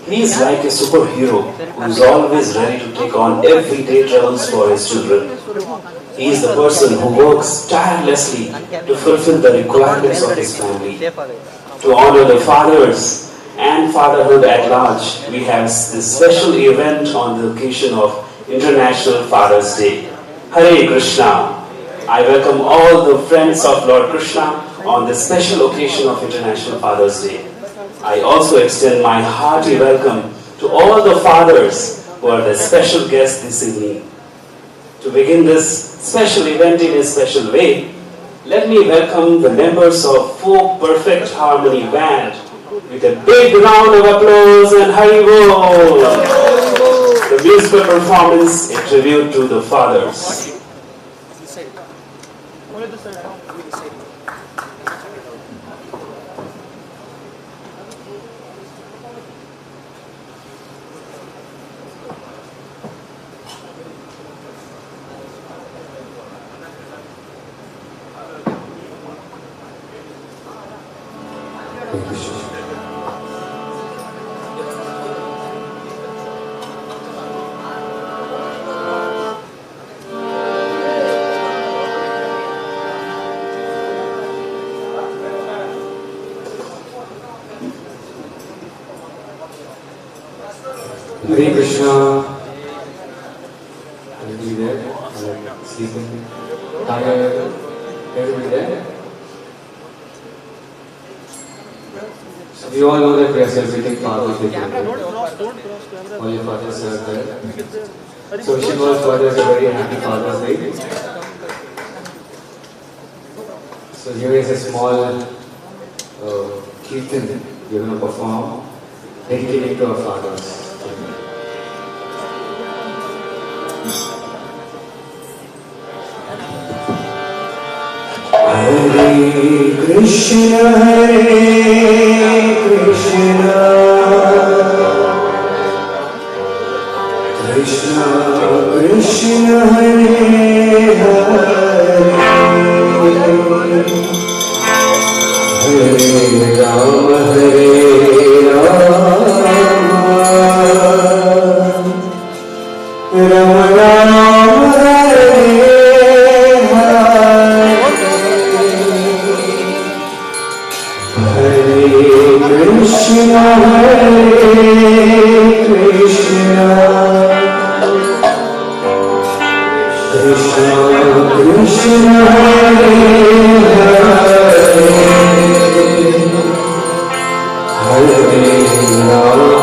He is like a superhero who is always ready to take on everyday troubles for his children. He is the person who works tirelessly to fulfill the requirements of his family. To honor the fathers and fatherhood at large, we have this special event on the occasion of International Father's Day. Hare Krishna! I welcome all the friends of Lord Krishna on this special occasion of International Father's Day. I also extend my hearty welcome to all the fathers who are the special guests this evening. To begin this special event in a special way, let me welcome the members of Folk Perfect Harmony Band with a big round of applause and Hari Bol! The musical performance, a tribute to the fathers. Hare Krishna. Everybody there? Sleeping? Tired? Everybody there? So we all know that we are celebrating Father's Day. All your fathers are there. So wishing all fathers a very happy Father's Day. So here is a small kirtan we're going to perform, dedicated to our fathers. Hare Krishna, Krishna Krishna, Hare Hare, Hare Rama, Rama Rama, Hare Krishna, Hare Krishna, Krishna Krishna, Hare Hare, Hare Rama,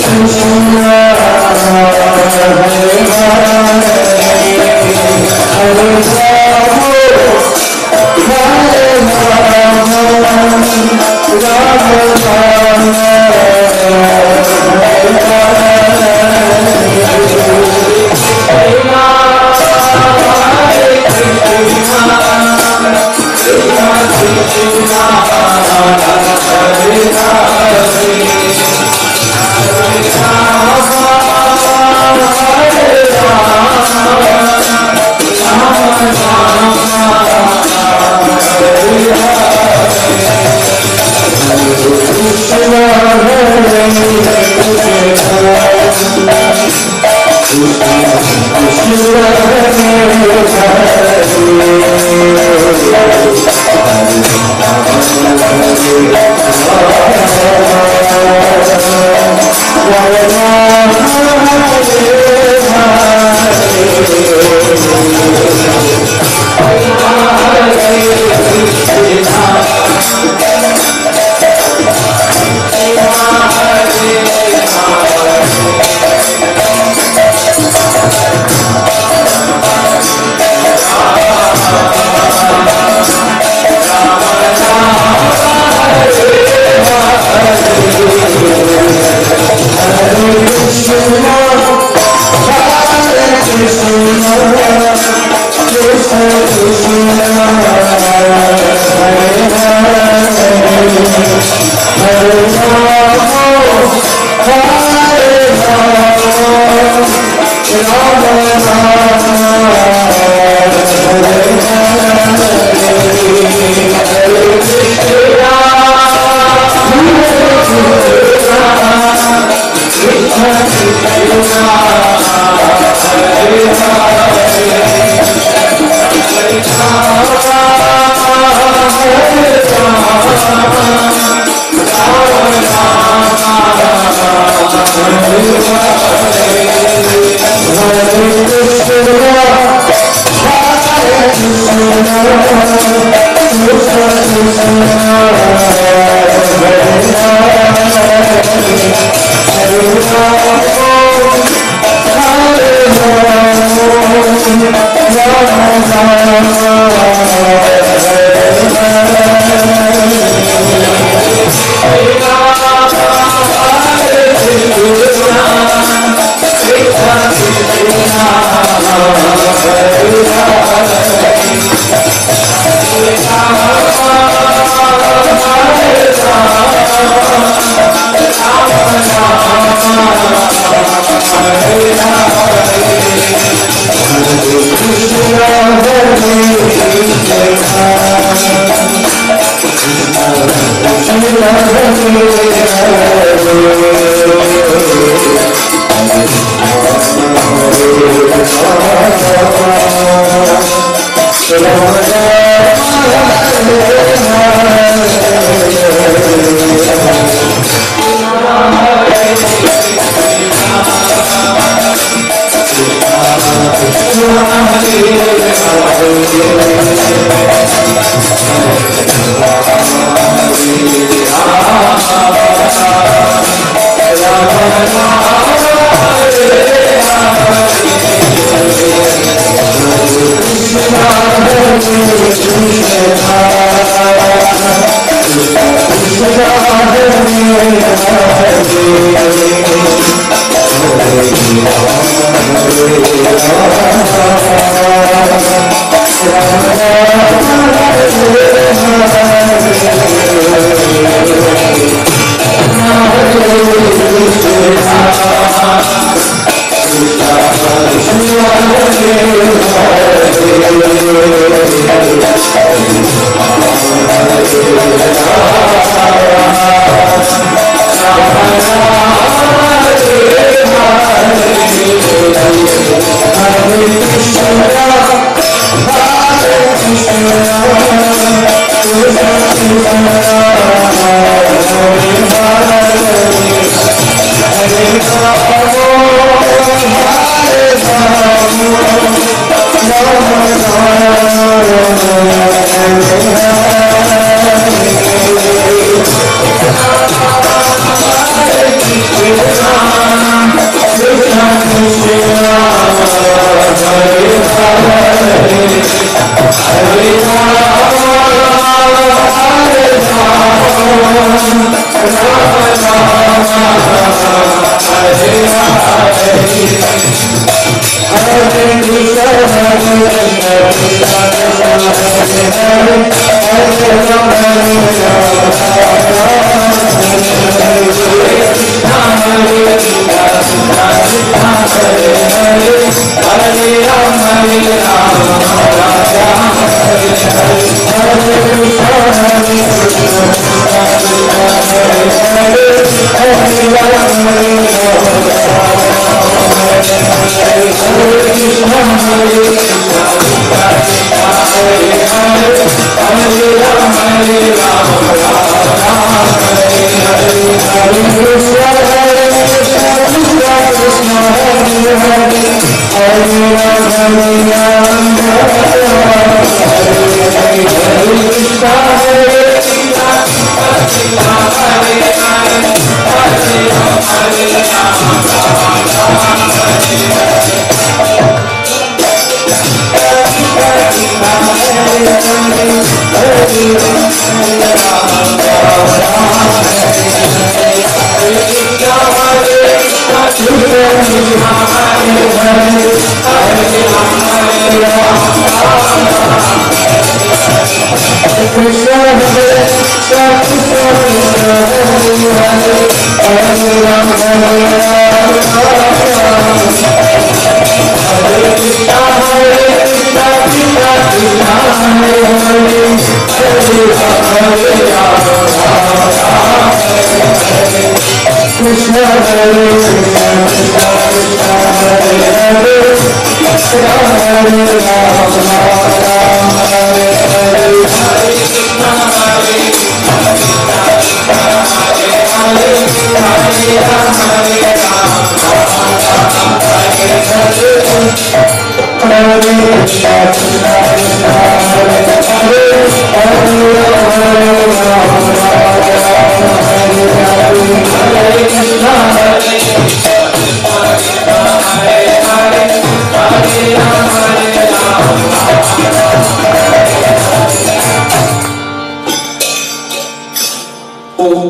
Krishna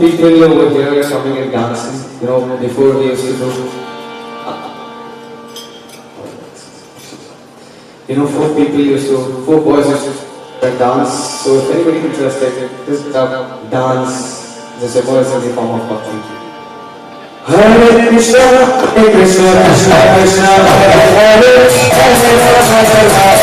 People over here are coming and dancing. You know, before they used to do. You know, four boys used to dance. So if anybody is interested, just dance. The symbol is in the form of bhakti. Hare Krishna, Hare Krishna, Krishna Krishna, Hare Hare, Hare Rama, Hare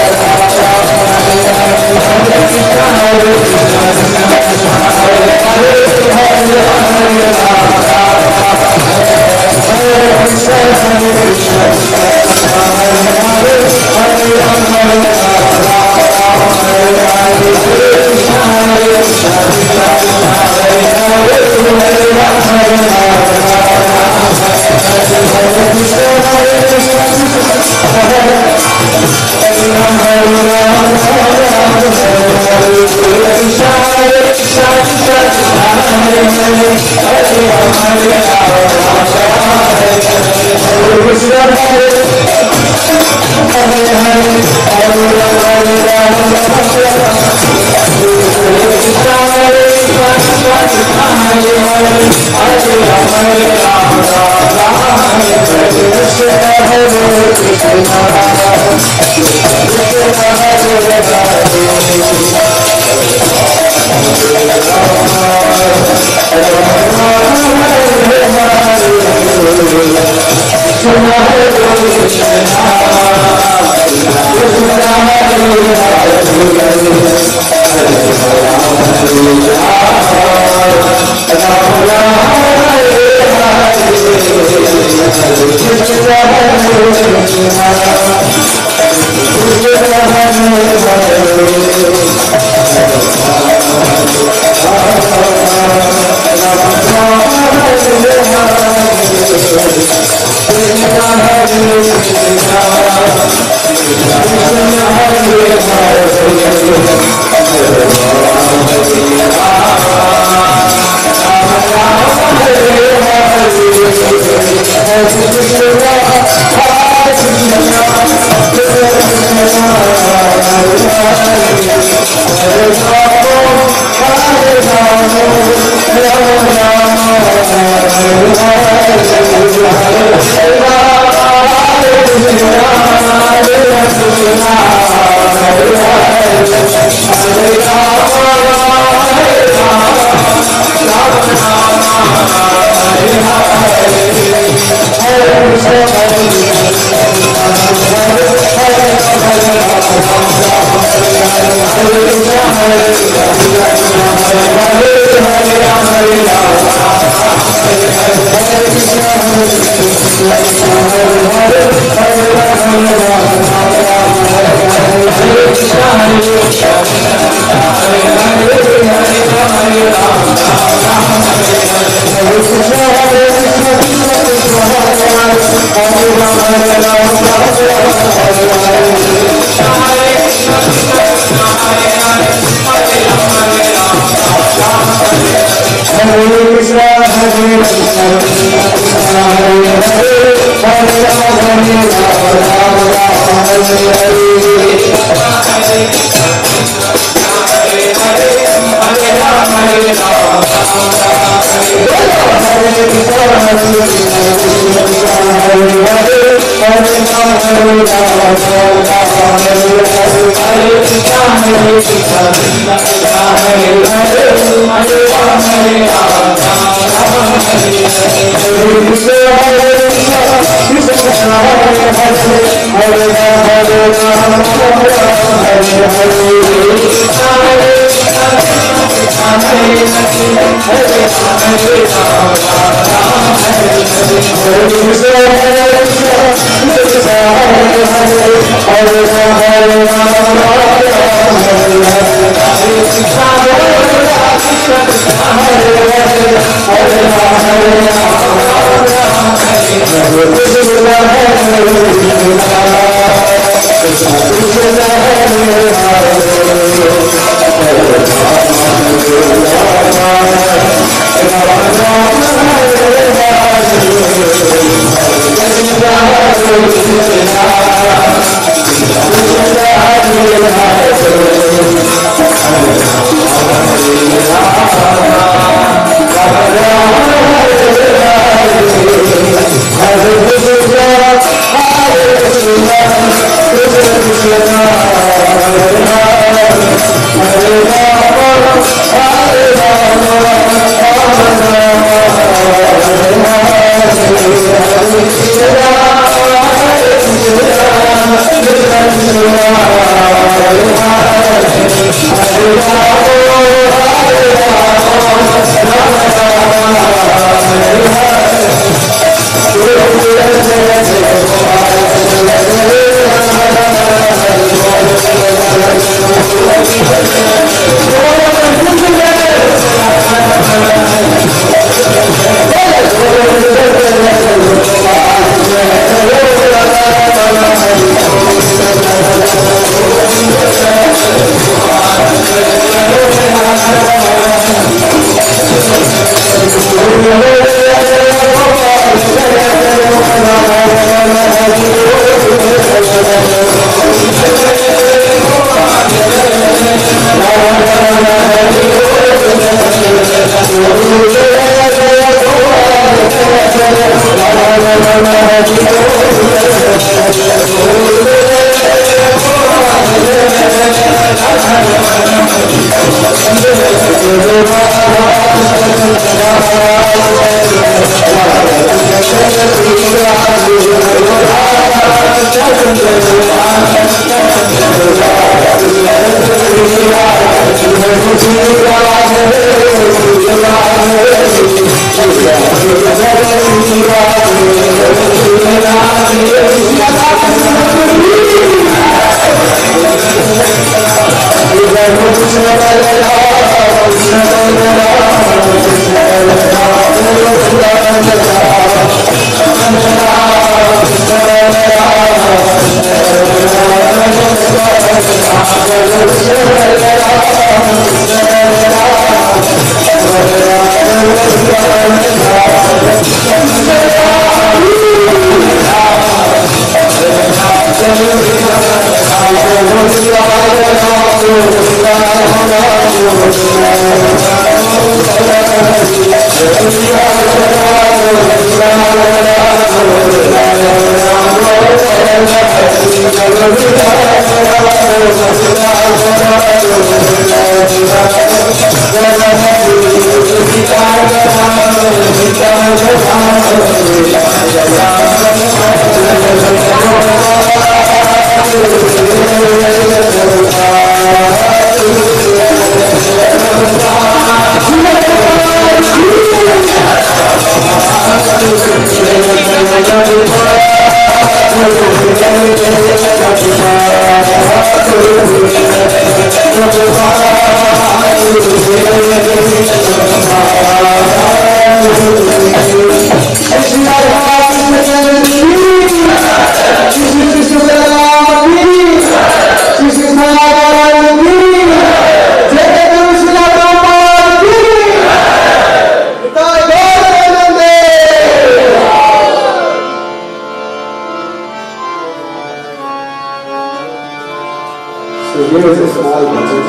video is a small budget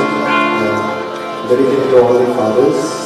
dedicated to all the fathers.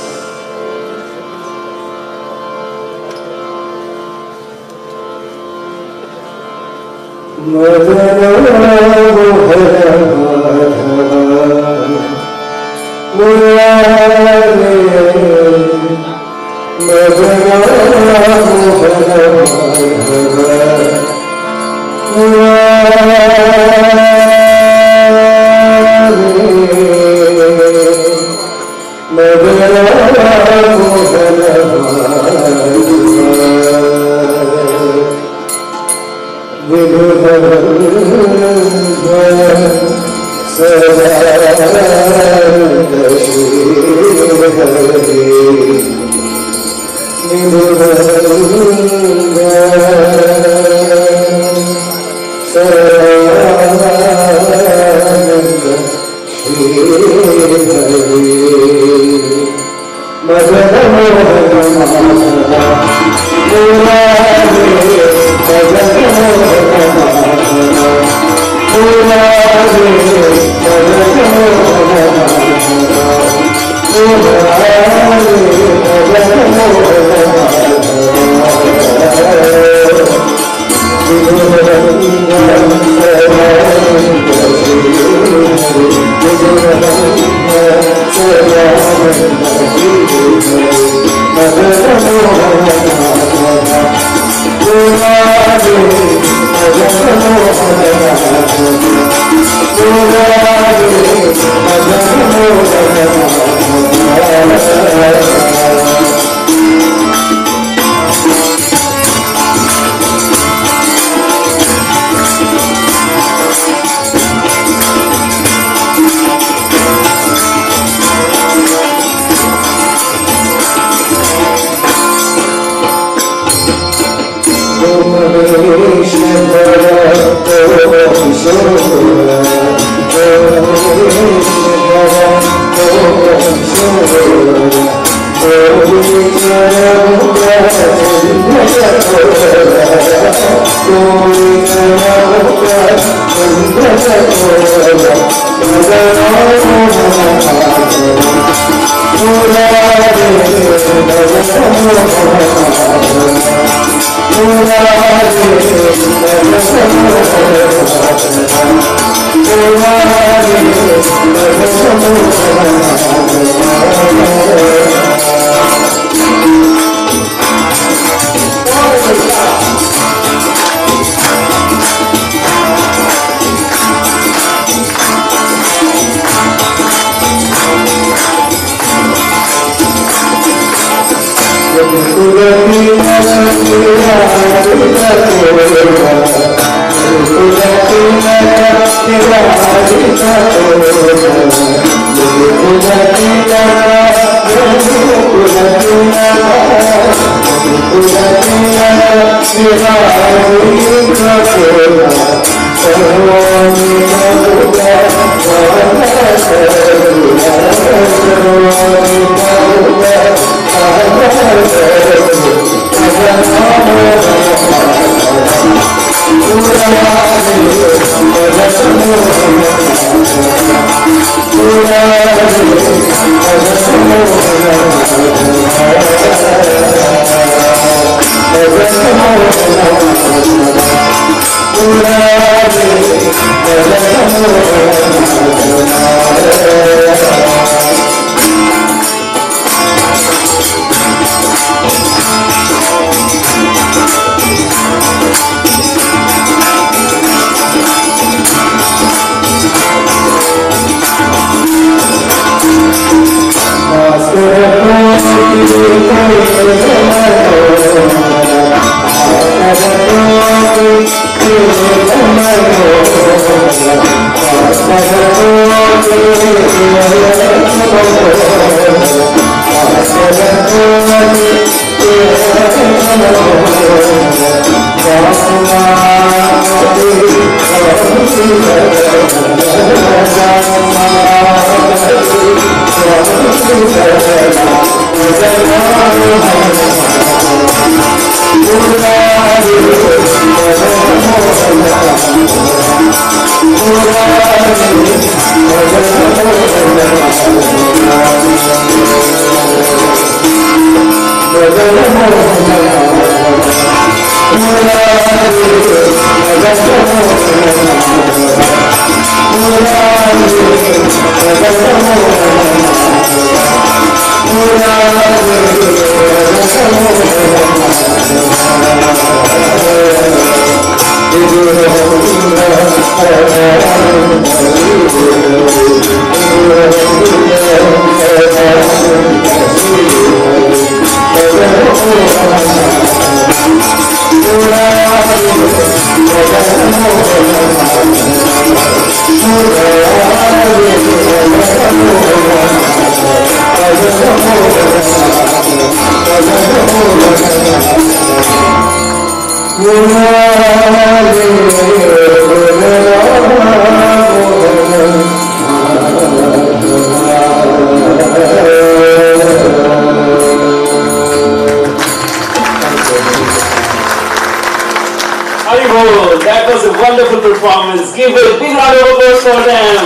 Haribol, that was a wonderful performance. Give a big round of applause for them.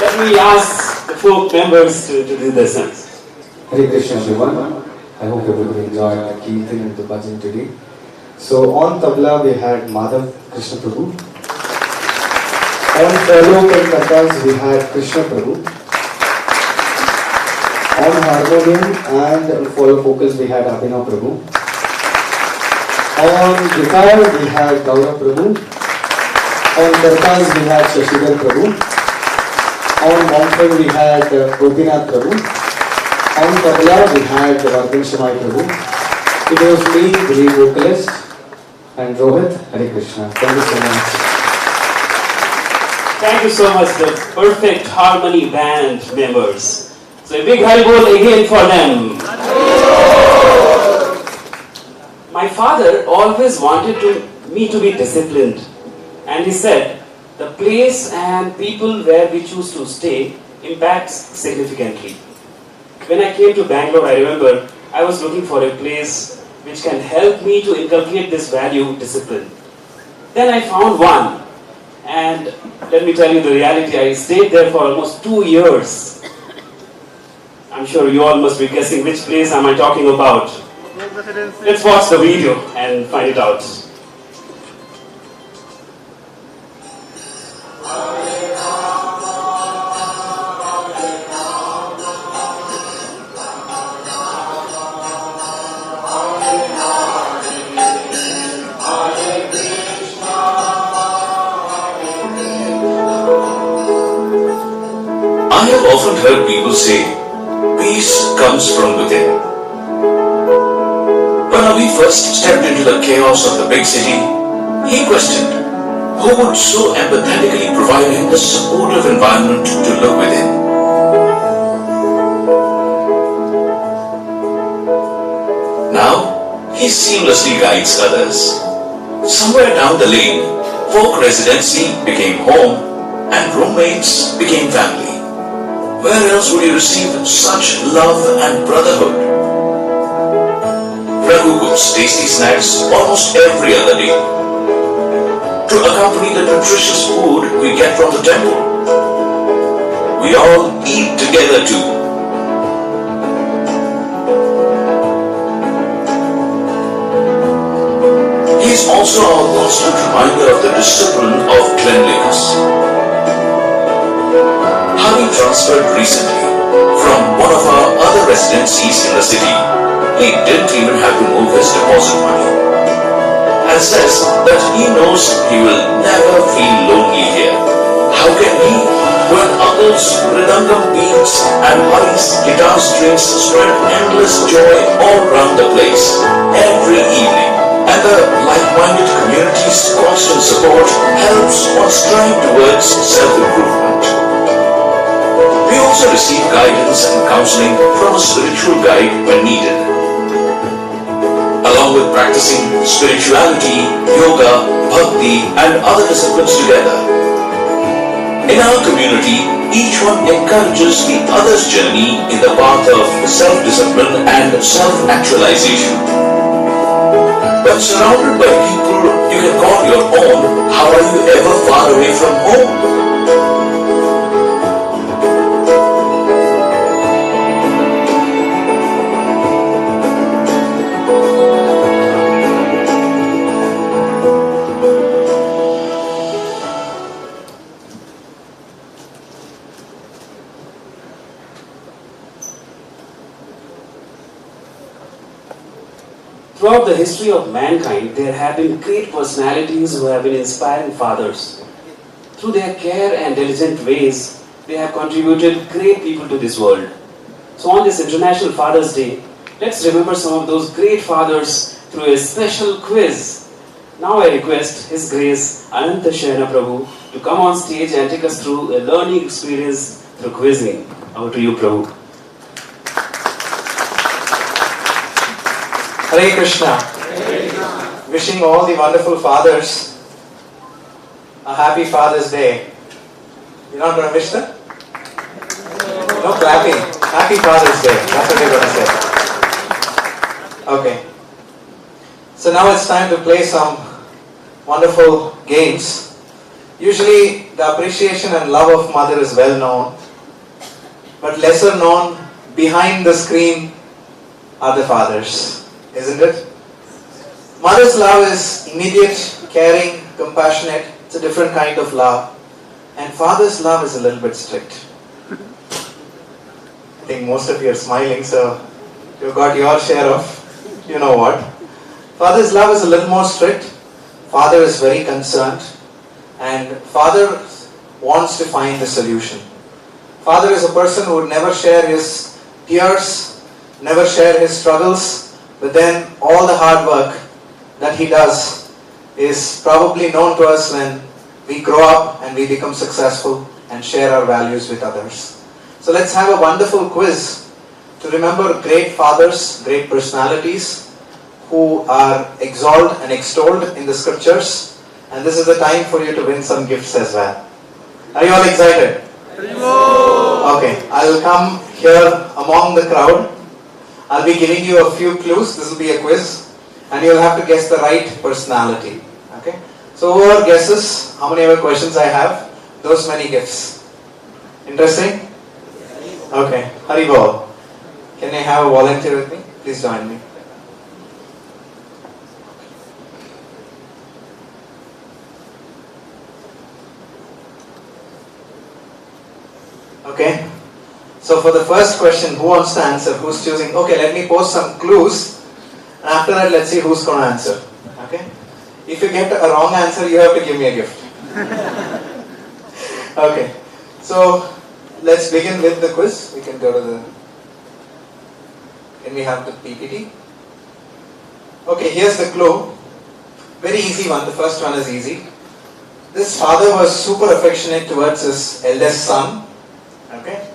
Let me ask the folk members to do their songs. Hare Krishna everyone. I hope everybody enjoyed the Kirtan and the Bhajan today. So on tabla we had Madhav Krishna Prabhu. On fellow and kathas we had Krishna Prabhu. On harmonium and follow vocals we had Abhinav Prabhu. On guitar we had Gaurav Prabhu. On kartals we had Shashidhar Prabhu. On mountain we had Gopinath Prabhu. On tabla we had Vardhan Shamai Prabhu. It was me, the lead vocalist, and Rohit. Hare Krishna. Thank you so much. Thank you so much, the perfect harmony band members. So a big Haribol again for them. My father always wanted me to be disciplined, and he said, the place and people where we choose to stay impacts significantly. When I came to Bangalore, I remember I was looking for a place which can help me to inculcate this value, discipline. Then I found one, and let me tell you the reality, I stayed there for almost 2 years. I'm sure you all must be guessing which place am I talking about. Let's watch the video and find it out. I have often heard people say, peace comes from within. When Avi first stepped into the chaos of the big city, he questioned who would so empathetically provide him the supportive environment to look within. Now, he seamlessly guides others. Somewhere down the lane, folk residency became home and roommates became family. Where else would you receive such love and brotherhood? Raghu cooks tasty snacks almost every other day to accompany the nutritious food we get from the temple. We all eat together too. He is also our constant reminder of the discipline of cleanliness. Having transferred recently from one of our other residencies in the city, he didn't even have to move his deposit money, and says that he knows he will never feel lonely here. How can he, when uncles, mridangam beats and Hari's guitar strings spread endless joy all around the place every evening, and the like-minded community's constant support helps one strive towards self-improvement. We also receive guidance and counseling from a spiritual guide when needed. Along with practicing spirituality, yoga, bhakti and other disciplines together. In our community, each one encourages the other's journey in the path of self-discipline and self-actualization. When surrounded by people you can call your own, how are you ever far away from home? Throughout the history of mankind, there have been great personalities who have been inspiring fathers. Through their care and diligent ways, they have contributed great people to this world. So on this International Father's Day, let's remember some of those great fathers through a special quiz. Now I request His Grace Ananta Shayana Prabhu to come on stage and take us through a learning experience through quizzing. Over to you, Prabhu. Hare Krishna. Wishing all the wonderful fathers a happy Father's Day. You're not going to wish them? No clapping. Happy Father's Day. That's what you're going to say. Okay. So now it's time to play some wonderful games. Usually the appreciation and love of mother is well known, but lesser known behind the screen are the fathers, isn't it? Mother's love is immediate, caring, compassionate. It's a different kind of love. And father's love is a little bit strict. I think most of you are smiling, so you've got your share of, you know what. Father's love is a little more strict. Father is very concerned. And father wants to find the solution. Father is a person who would never share his tears, never share his struggles, but then all the hard work that he does is probably known to us when we grow up and we become successful and share our values with others. So let's have a wonderful quiz to remember great fathers, great personalities who are exalted and extolled in the scriptures. And this is the time for you to win some gifts as well. Are you all excited? Okay, I'll come here among the crowd. I'll be giving you a few clues. This will be a quiz. And you'll have to guess the right personality. Okay? So whoever guesses how many other questions I have, those many gifts. Interesting? Okay, Haribol. Can I have a volunteer with me? Please join me. Okay, so for the first question, who wants to answer? Who's choosing? Okay, let me post some clues. And after that, let's see who's going to answer. Okay? If you get a wrong answer, you have to give me a gift. Okay, so let's begin with the quiz. We can go to the... Can we have the PPT? Okay, here's the clue. Very easy one. The first one is easy. This father was super affectionate towards his eldest son. Okay.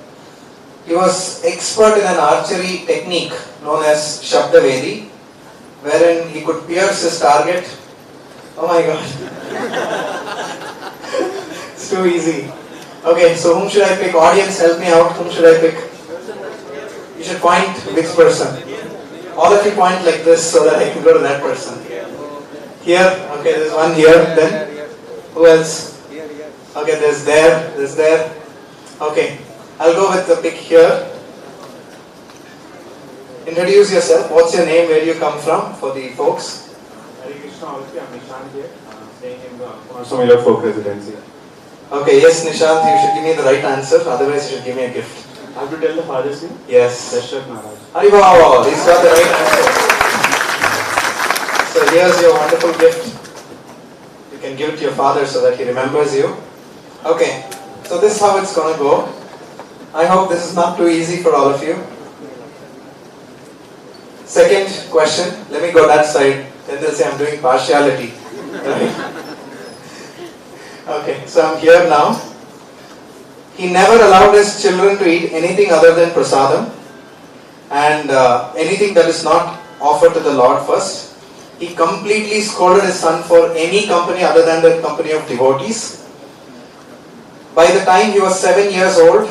He was expert in an archery technique known as Shabda Vedi, wherein he could pierce his target. Oh my god. It's too easy. Okay, so whom should I pick? Audience, help me out. Whom should I pick? You should point which person. All of you point like this so that I can go to that person. Here. Okay, there's one here. Then who else? Okay, there's there. Okay, I'll go with the pick here. Introduce yourself. What's your name? Where do you come from? For the folks. Hare Krishna, all of you. I'm Nishant here, staying in the Kumaraswamy Folk Residency. Okay, yes, Nishant, you should give me the right answer. Otherwise, you should give me a gift. I have to tell the father's name? Yes. Dashrath Maharaj. Haribol, he's got the right answer. So here's your wonderful gift. You can give it to your father so that he remembers you. Okay. So this is how it's going to go. I hope this is not too easy for all of you. Second question. Let me go that side. Then they'll say I'm doing partiality. Right? Okay, so I'm here now. He never allowed his children to eat anything other than prasadam. And anything that is not offered to the Lord first. He completely scolded his son for any company other than the company of devotees. By the time he was 7 years old,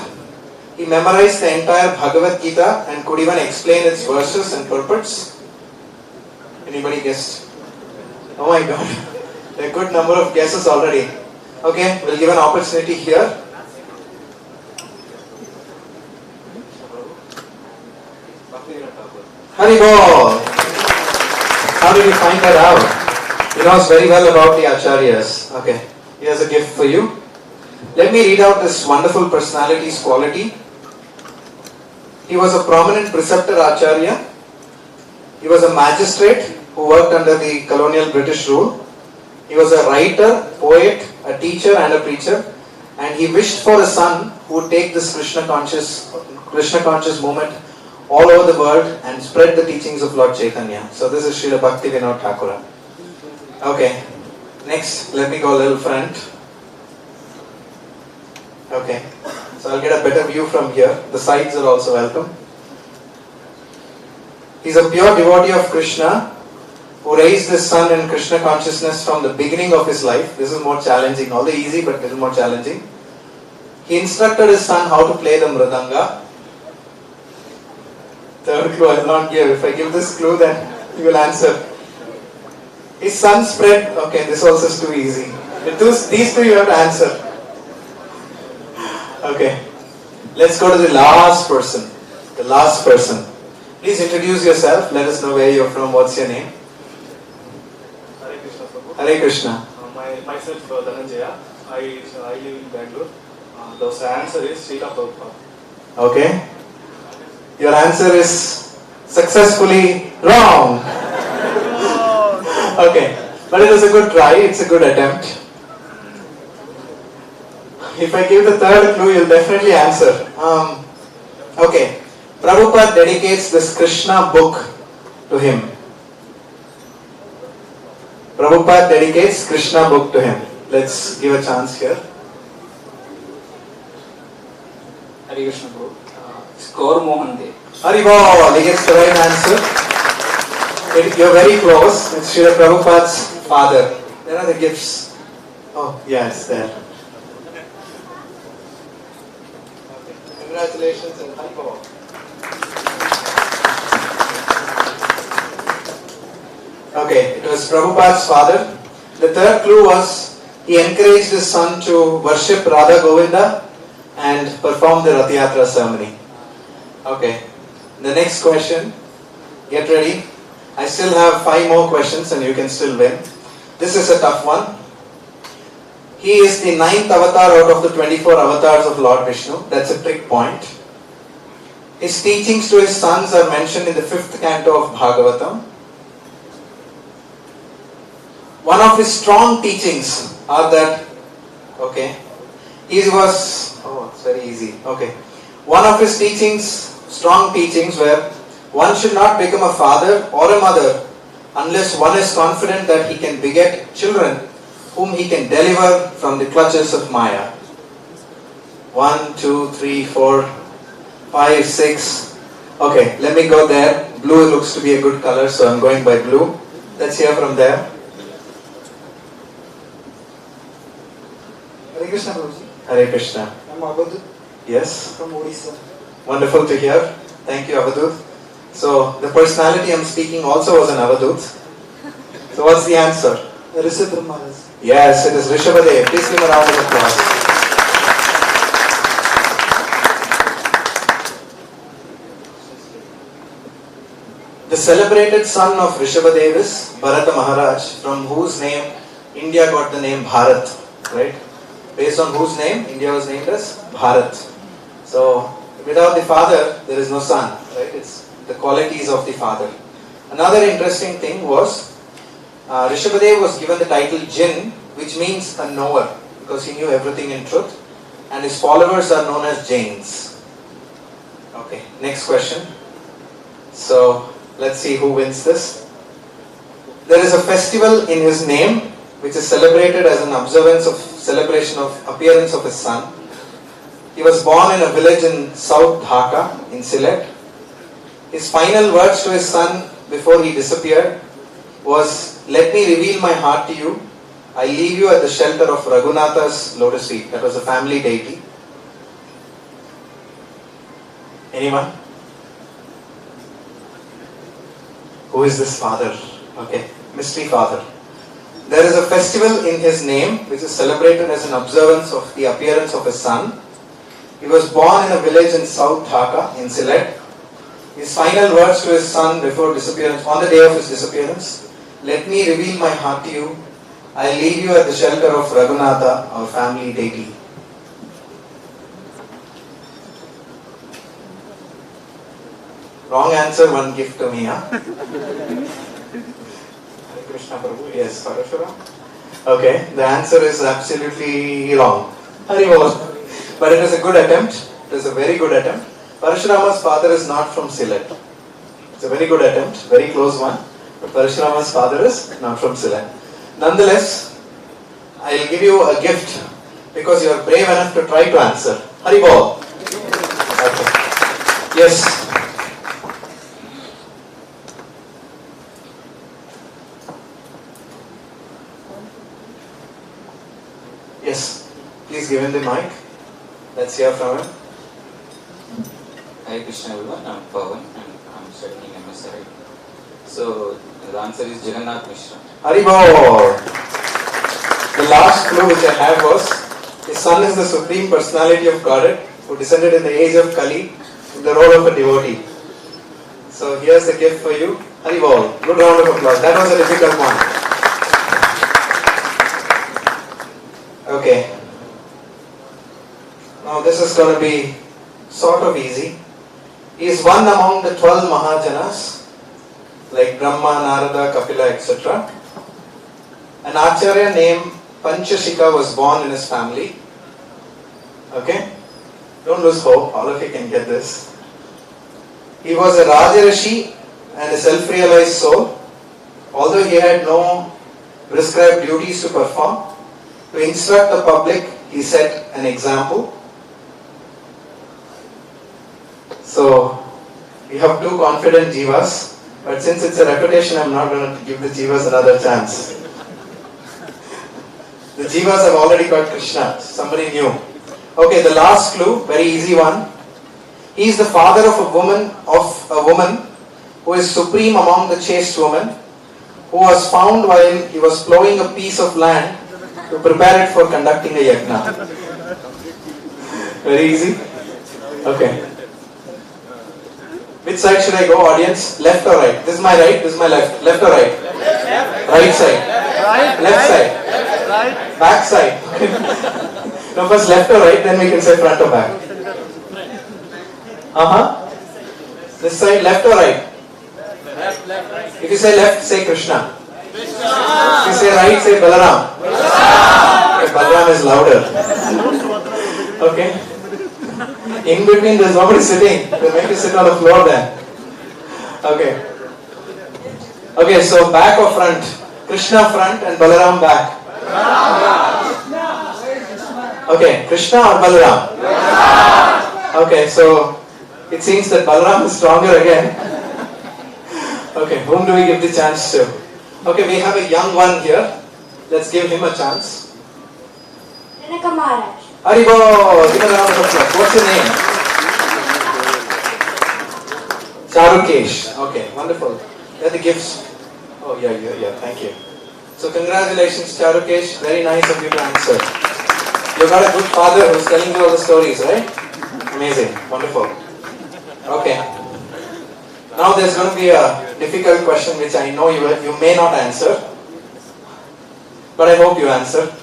he memorized the entire Bhagavad Gita and could even explain its verses and purports. Anybody guessed? Oh my god, there are a good number of guesses already. Okay, we'll give an opportunity here. Haribol! How did you find that out? He knows very well about the acharyas. Okay, here's a gift for you. Let me read out this wonderful personality's quality. He was a prominent preceptor acharya. He was a magistrate who worked under the colonial British rule. He was a writer, poet, a teacher and a preacher, and he wished for a son who would take this Krishna conscious movement all over the world and spread the teachings of Lord Chaitanya. So this is Srila Bhakti Vinod Thakura. Okay, next let me go a little front. Okay, so I'll get a better view from here. The sides are also welcome. He's a pure devotee of Krishna who raised his son in Krishna consciousness from the beginning of his life. This is more challenging, although easy but a little more challenging. He instructed his son how to play the mridanga. Third clue I will not give. If I give this clue, then he will answer. His son spread. Okay, this also is too easy. These two you have to answer. Okay, let's go to the last person. The last person. Please introduce yourself. Let us know where you're from. What's your name? Hare Krishna Prabhu. Hare Krishna. Myself Dhananjaya. I live in Bangalore. The answer is Srila Prabhupada. Okay. Your answer is successfully wrong. Okay, but it was a good try. It's a good attempt. If I give the third clue, you'll definitely answer. Okay, Prabhupada dedicates this Krishna book to him. Prabhupada dedicates Krishna book to him. Let's give a chance here. Hare Krishna Prabhu. Score Mohan De. Haribol, he gets the right answer. You're very close. It's Srila Prabhupada's father. Where are the gifts? Oh, yes, there. Okay. Congratulations and Haribol. Okay, it was Prabhupada's father. The third clue was he encouraged his son to worship Radha Govinda and perform the Rath Yatra ceremony. Okay, the next question. Get ready. I still have 5 more questions and you can still win. This is a tough one. He is the 9th avatar out of the 24 avatars of Lord Vishnu. That's a trick point. His teachings to his sons are mentioned in the 5th canto of Bhagavatam. One of his strong teachings are that, okay, he was, oh, it's very easy, okay. One of his teachings, strong teachings were, one should not become a father or a mother unless one is confident that he can beget children whom he can deliver from the clutches of Maya. 1, 2, 3, 4, 5, 6. Okay, let me go there. Blue looks to be a good color, so I'm going by blue. Let's hear from there. Hare Krishna Prabhuji. Hare Krishna. I'm Abadut Yes, from Odisha. wonderful to hear. Thank you, Avadut. So, the personality I'm speaking also was an Avadut. So, what's the answer? Rishabh Maharaj. Yes, it is Rishabhadev. Please give him a round of applause. The celebrated son of Rishabhadev is Bharata Maharaj, from whose name India got the name Bharat, right? Based on whose name India was named as Bharat. So, without the father, there is no son, right? It's the qualities of the father. Another interesting thing was, Rishabhadev was given the title Jin, which means a knower, because he knew everything in truth, and his followers are known as Jains. Okay, next question. So, let's see who wins this. There is a festival in his name, which is celebrated as an celebration of appearance of his son. He was born in a village in South Dhaka, in Sylhet. His final words to his son before he disappeared was, "Let me reveal my heart to you. I leave you at the shelter of Raghunatha's lotus feet." That was a family deity. Anyone? Who is this father? Okay, mystery father. There is a festival in his name which is celebrated as an observance of the appearance of his son. He was born in a village in South Dhaka, in Sylhet. His final words to his son before disappearance, on the day of his disappearance, "Let me reveal my heart to you. I leave you at the shelter of Raghunatha, our family deity." Wrong answer, one gift to me, huh? Hare Krishna Prabhu, yes, Parashuram. Okay, the answer is absolutely wrong. Hari Bol. But it is a good attempt. It is a very good attempt. Parashurama's father is not from Sylhet. It's a very good attempt, very close one. But Parashurama's father is not from Sylhet. Nonetheless, I'll give you a gift because you are brave enough to try to answer. Hari Bol. Okay. Yes. Yes. Please give him the mic. Let's hear from him. Hare Krishna everyone, I'm Pawan and I'm studying MSRI. So the answer is Jagannath Mishra. Hari Bol. The last clue which I have was his son is the Supreme Personality of Godhead who descended in the age of Kali in the role of a devotee. So here's the gift for you. Hari Bol. Good round of applause. That was a difficult one. Okay. Now this is going to be sort of easy. He is one among the 12 Mahajanas like Brahma, Narada, Kapila, etc. An Acharya named Panchashika was born in his family. Okay? Don't lose hope, all of you can get this. He was a Rajarishi and a self-realized soul. Although he had no prescribed duties to perform, to instruct the public, he set an example. So, we have two confident jivas, but since it's a reputation, I'm not going to give the jivas another chance. The jivas have already got Krishna, somebody new. Okay, the last clue, very easy one. He is the father of a woman who is supreme among the chaste women, who was found while he was plowing a piece of land to prepare it for conducting a yajna. Very easy. Okay. Which side should I go, audience? Left or right? This is my right, this is my left. Left or right? Right side. Left side. Back side. No, first left or right, then we can say front or back. This side, left or right? If you say left, say Krishna. If you say right, say Balaram. Okay, Balaram is louder. Okay. In between, there's nobody sitting. They make you sit on the floor then. Okay. Okay, so back or front? Krishna front and Balaram back. Okay, Krishna or Balaram? Okay, so it seems that Balaram is stronger again. Okay, whom do we give the chance to? Okay, we have a young one here. Let's give him a chance. Maharaj. Hari Bol, give a round of applause. What's your name? Charukesh. Okay, wonderful. They're the gifts. Oh, yeah, thank you. So congratulations, Charukesh. Very nice of you to answer. You got a good father who's telling you all the stories, right? Amazing, wonderful. Okay. Now there's going to be a difficult question which I know you may not answer. But I hope you answer.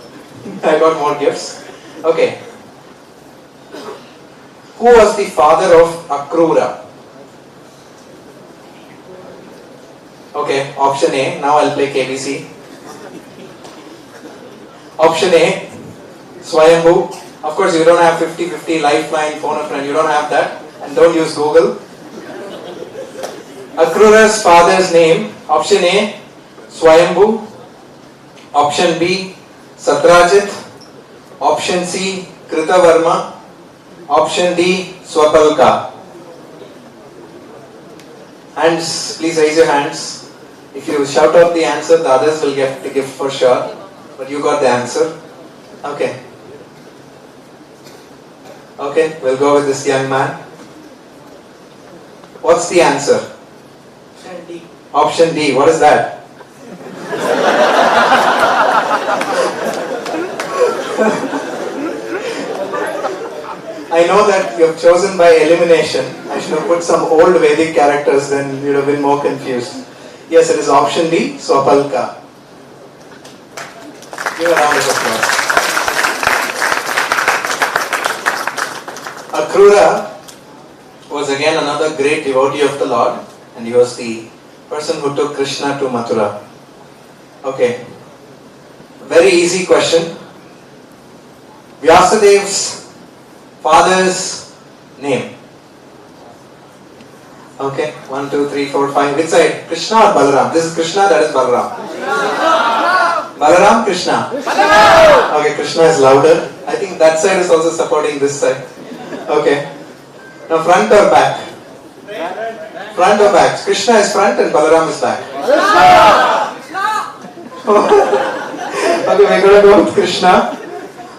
I got more gifts. Okay. Who was the father of Akrura? Okay, option A. Now I'll play KBC. Option A, Swayambhu. Of course, you don't have 50-50 lifeline, phone a friend. You don't have that. And don't use Google. Akrura's father's name. Option A, Swayambhu. Option B, Satrajit. Option C, Kritavarma. Option D, Swapalka. Hands, please raise your hands. If you shout out the answer, the others will get the gift for sure. But you got the answer. Okay. Okay, we'll go with this young man. What's the answer? Option D. Option D. What is that? I know that you have chosen by elimination. I should have put some old Vedic characters, then you'd have been more confused. Yes, it is option D, Swapalka. Give a round of applause. Akrura was again another great devotee of the Lord, and he was the person who took Krishna to Mathura? Okay. Very easy question. Vyasadev's father's name. Okay, 1, 2, 3, 4, 5. Which side? Krishna or Balaram? This is Krishna, that is Balaram. Balaram, Krishna. Okay, Krishna is louder. I think that side is also supporting this side. Okay. Now front or back? Front or back? Krishna is front and Balaram is back. Okay, we're going to go with Krishna.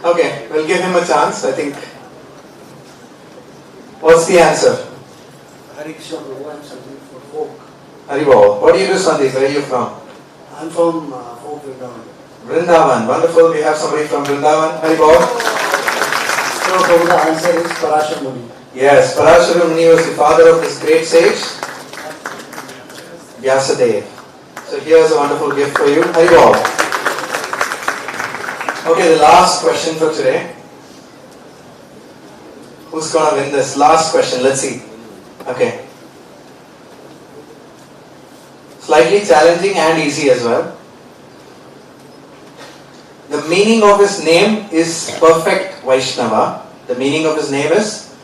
Okay, we'll give him a chance. I think. What's the answer? Hare Krishna Prabhu, I'm something for folk. Haribol. What do you do, Sandeep? Where are you from? I'm from folk Vrindavan. Vrindavan. Wonderful. We have somebody from Vrindavan. Haribol. So Prabhu, the answer is Parashar Muni. Yes, Parashara Muni was the father of this great sage, Vyasadeva. So here's a wonderful gift for you. Haribol. Okay, the last question for today. Who's gonna win this? Last question, let's see. Okay. Slightly challenging and easy as well. The meaning of his name is perfect Vaishnava. The meaning of his name is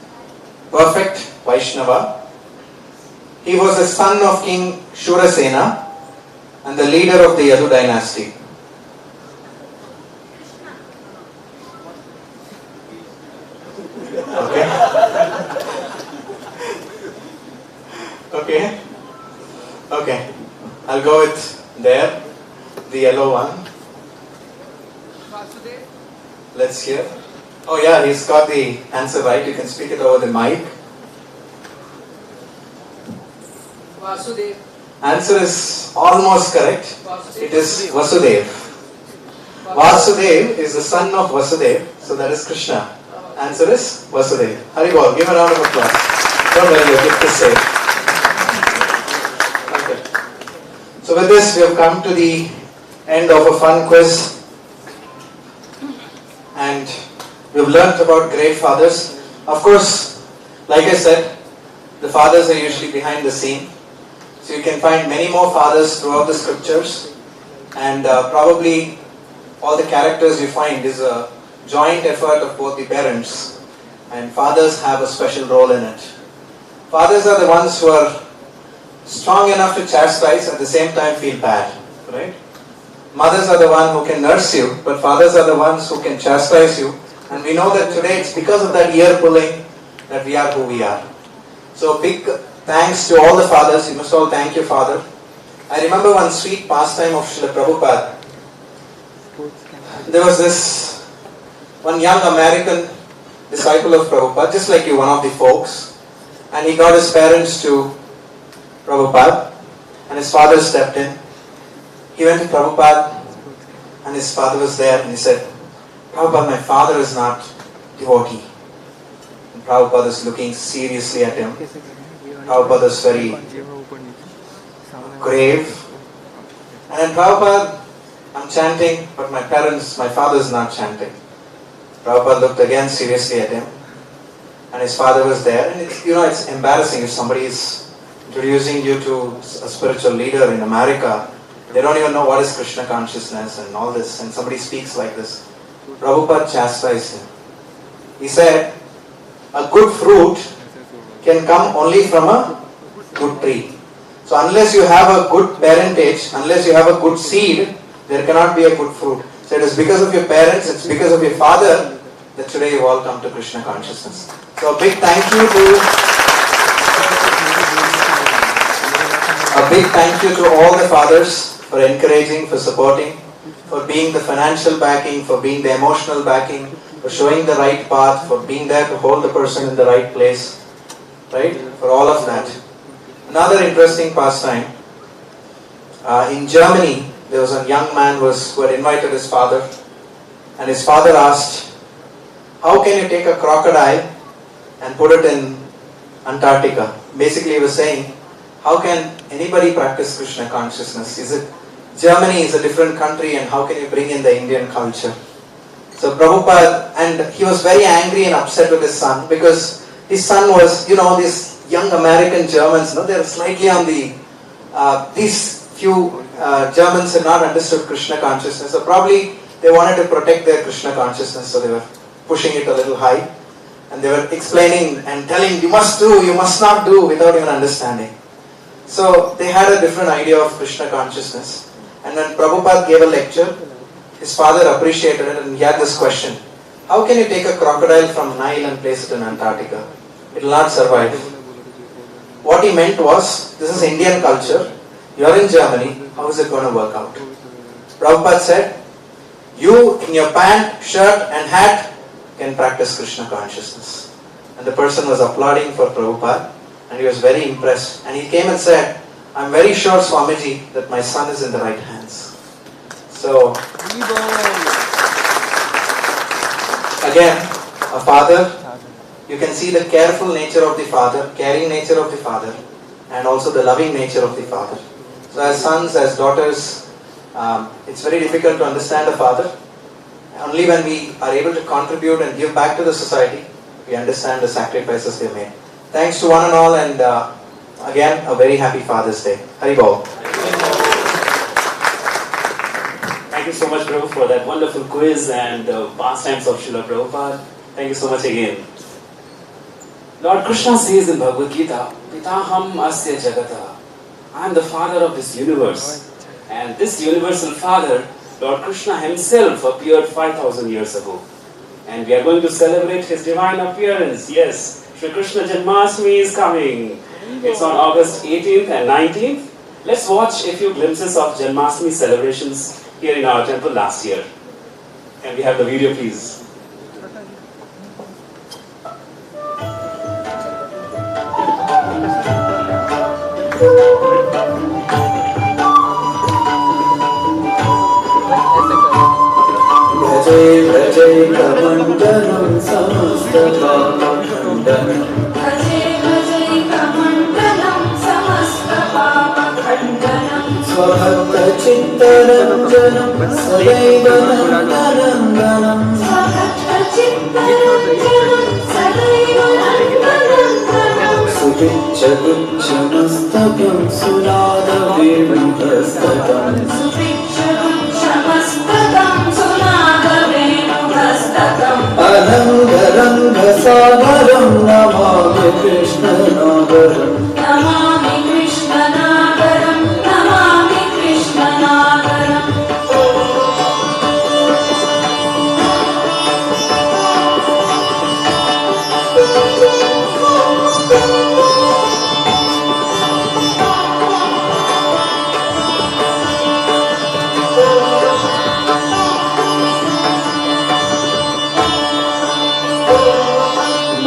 perfect Vaishnava. He was the son of King Shurasena and the leader of the Yadu dynasty. Okay. Okay. Okay. I'll go with there, the yellow one. Let's hear. Oh yeah, he's got the answer right. You can speak it over the mic. Vasudev. Answer is almost correct. It is Vasudev. Vasudev is the son of Vasudev, so that is Krishna. Answer is Vasudev. Haribol, give a round of applause. Don't worry, you get to say. Okay. So with this, we have come to the end of a fun quiz. And we've learnt about great fathers. Of course, like I said, the fathers are usually behind the scene. So you can find many more fathers throughout the scriptures. And probably all the characters you find is a joint effort of both the parents. And fathers have a special role in it. Fathers are the ones who are strong enough to chastise, at the same time feel bad. Right? Mothers are the one who can nurse you, but fathers are the ones who can chastise you. And we know that today it's because of that ear pulling that we are who we are. So big thanks to all the fathers. You must all thank your father. I remember one sweet pastime of Srila Prabhupada. There was this one young American disciple of Prabhupada, just like you, one of the folks. And he got his parents to Prabhupada, and his father stepped in. He went to Prabhupada, and his father was there, and he said, Prabhupada, my father is not devotee. And Prabhupada is looking seriously at him. Prabhupada is very grave. And then Prabhupada, I'm chanting, but my father is not chanting. Prabhupada looked again seriously at him, and his father was there. And it's embarrassing if somebody is introducing you to a spiritual leader in America. They don't even know what is Krishna consciousness and all this, and somebody speaks like this. Prabhupada chastised him. He said, a good fruit can come only from a good tree. So unless you have a good parentage, unless you have a good seed, there cannot be a good fruit. So it is because of your parents, it's because of your father that today you all come to Krishna consciousness. So a big thank you to all the fathers for encouraging, for supporting, for being the financial backing, for being the emotional backing, for showing the right path, for being there to hold the person in the right place, right? For all of that. Another interesting pastime. In Germany, there was a young man who had invited his father, and his father asked, how can you take a crocodile and put it in Antarctica? Basically he was saying, how can anybody practice Krishna consciousness? Germany is a different country, and how can you bring in the Indian culture? So Prabhupada, and he was very angry and upset with his son, because his son was, these young American Germans, they're slightly on the these few Germans had not understood Krishna consciousness, so probably they wanted to protect their Krishna consciousness, so they were pushing it a little high, and they were explaining and telling, you must do, you must not do, without even understanding. So they had a different idea of Krishna consciousness. And when Prabhupada gave a lecture, his father appreciated it, and he had this question: how can you take a crocodile from Nile and place it in Antarctica? It will not survive. What he meant was, this is Indian culture, you are in Germany, how is it going to work out? Prabhupada said, you in your pant, shirt and hat can practice Krishna consciousness. And the person was applauding for Prabhupada, and he was very impressed. And he came and said, I'm very sure, Swamiji, that my son is in the right hands. So, again, a father, you can see the careful nature of the father, caring nature of the father, and also the loving nature of the father. So as sons, as daughters, it's very difficult to understand a father. Only when we are able to contribute and give back to the society, we understand the sacrifices they made. Thanks to one and all, and again, a very happy Father's Day. Haribol. Thank you so much, Prabhu, for that wonderful quiz and pastimes of Srila Prabhupada. Thank you so much again. Lord Krishna says in Bhagavad Gita, Pitaham asya jagata. I am the father of this universe. And this universal father, Lord Krishna himself, appeared 5,000 years ago. And we are going to celebrate his divine appearance. Yes, Shri Krishna Janmashtami is coming. It's on August 18th and 19th. Let's watch a few glimpses of Janmashtami celebrations here in our temple last year. Can we have the video, please? Jai Jai Kamandalam Samastakhandanam Jai Jai Kamandalam Samastakhandanam Swabhakta Chittaranjanam Sadaiva Nandanandanam Swabhakta Chittaranjanam Sadaiva Nandanandanam Supicha Guchchamastakam Sunada Venuhastatam Supicha Guchchamastakam Sunada Venuhastatam Ananga Ranga Sagaram Namami Krishna Nagaram Namami Krishna Nagaram Namami Krishna Nagaram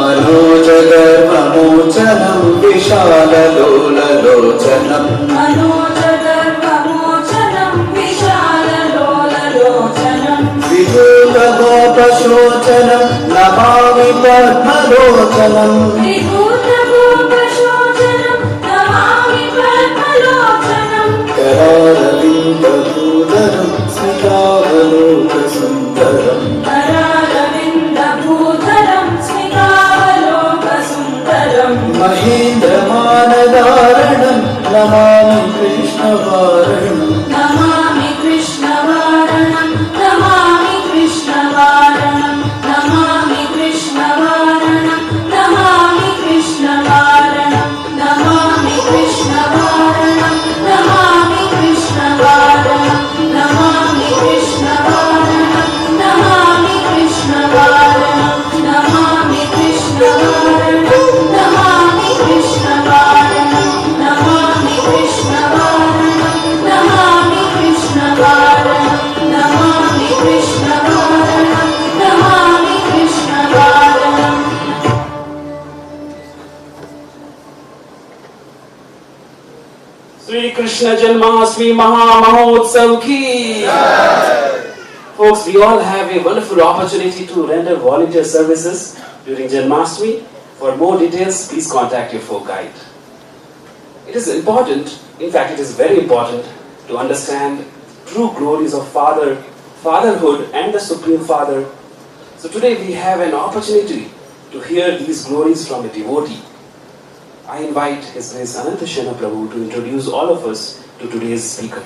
Manojagarbhamochanam Vishalalolalocanam Manojagarbhamochanam Vishalalolalocanam Vibhutagopashocanam Namami Padmalocanam Vibhutagopashocanam Namami Padmalocanam Kararavindabudaram Smitavalokasudaram Kararavindabudaram Smitavalokasudaram Mahendramanadaranam Namami Krishnavaranam Namami Krishnavaranam Namami Krishnavaranam Namami Krishnavaranam Namami Krishnavaranam Namami Krishnavaranam Namami Krishnavaranam Namami Krishnavaranam Namami Krishnavaranam Namami Krishnavaranam Namami Krishnavaranam Namami Krishnavaranam Namami Krishnavaranam Namami Krishnavaranam Namami Krishnavaranam Shri Krishna Janmashtami Maha Mahotsav ki. Folks, we all have a wonderful opportunity to render volunteer services during Janmashtami. For more details, please contact your folk guide. It is important, in fact it is very important, to understand true glories of fatherhood and the Supreme Father. So today we have an opportunity to hear these glories from a devotee. I invite His Grace Anantashana Prabhu to introduce all of us to today's speaker.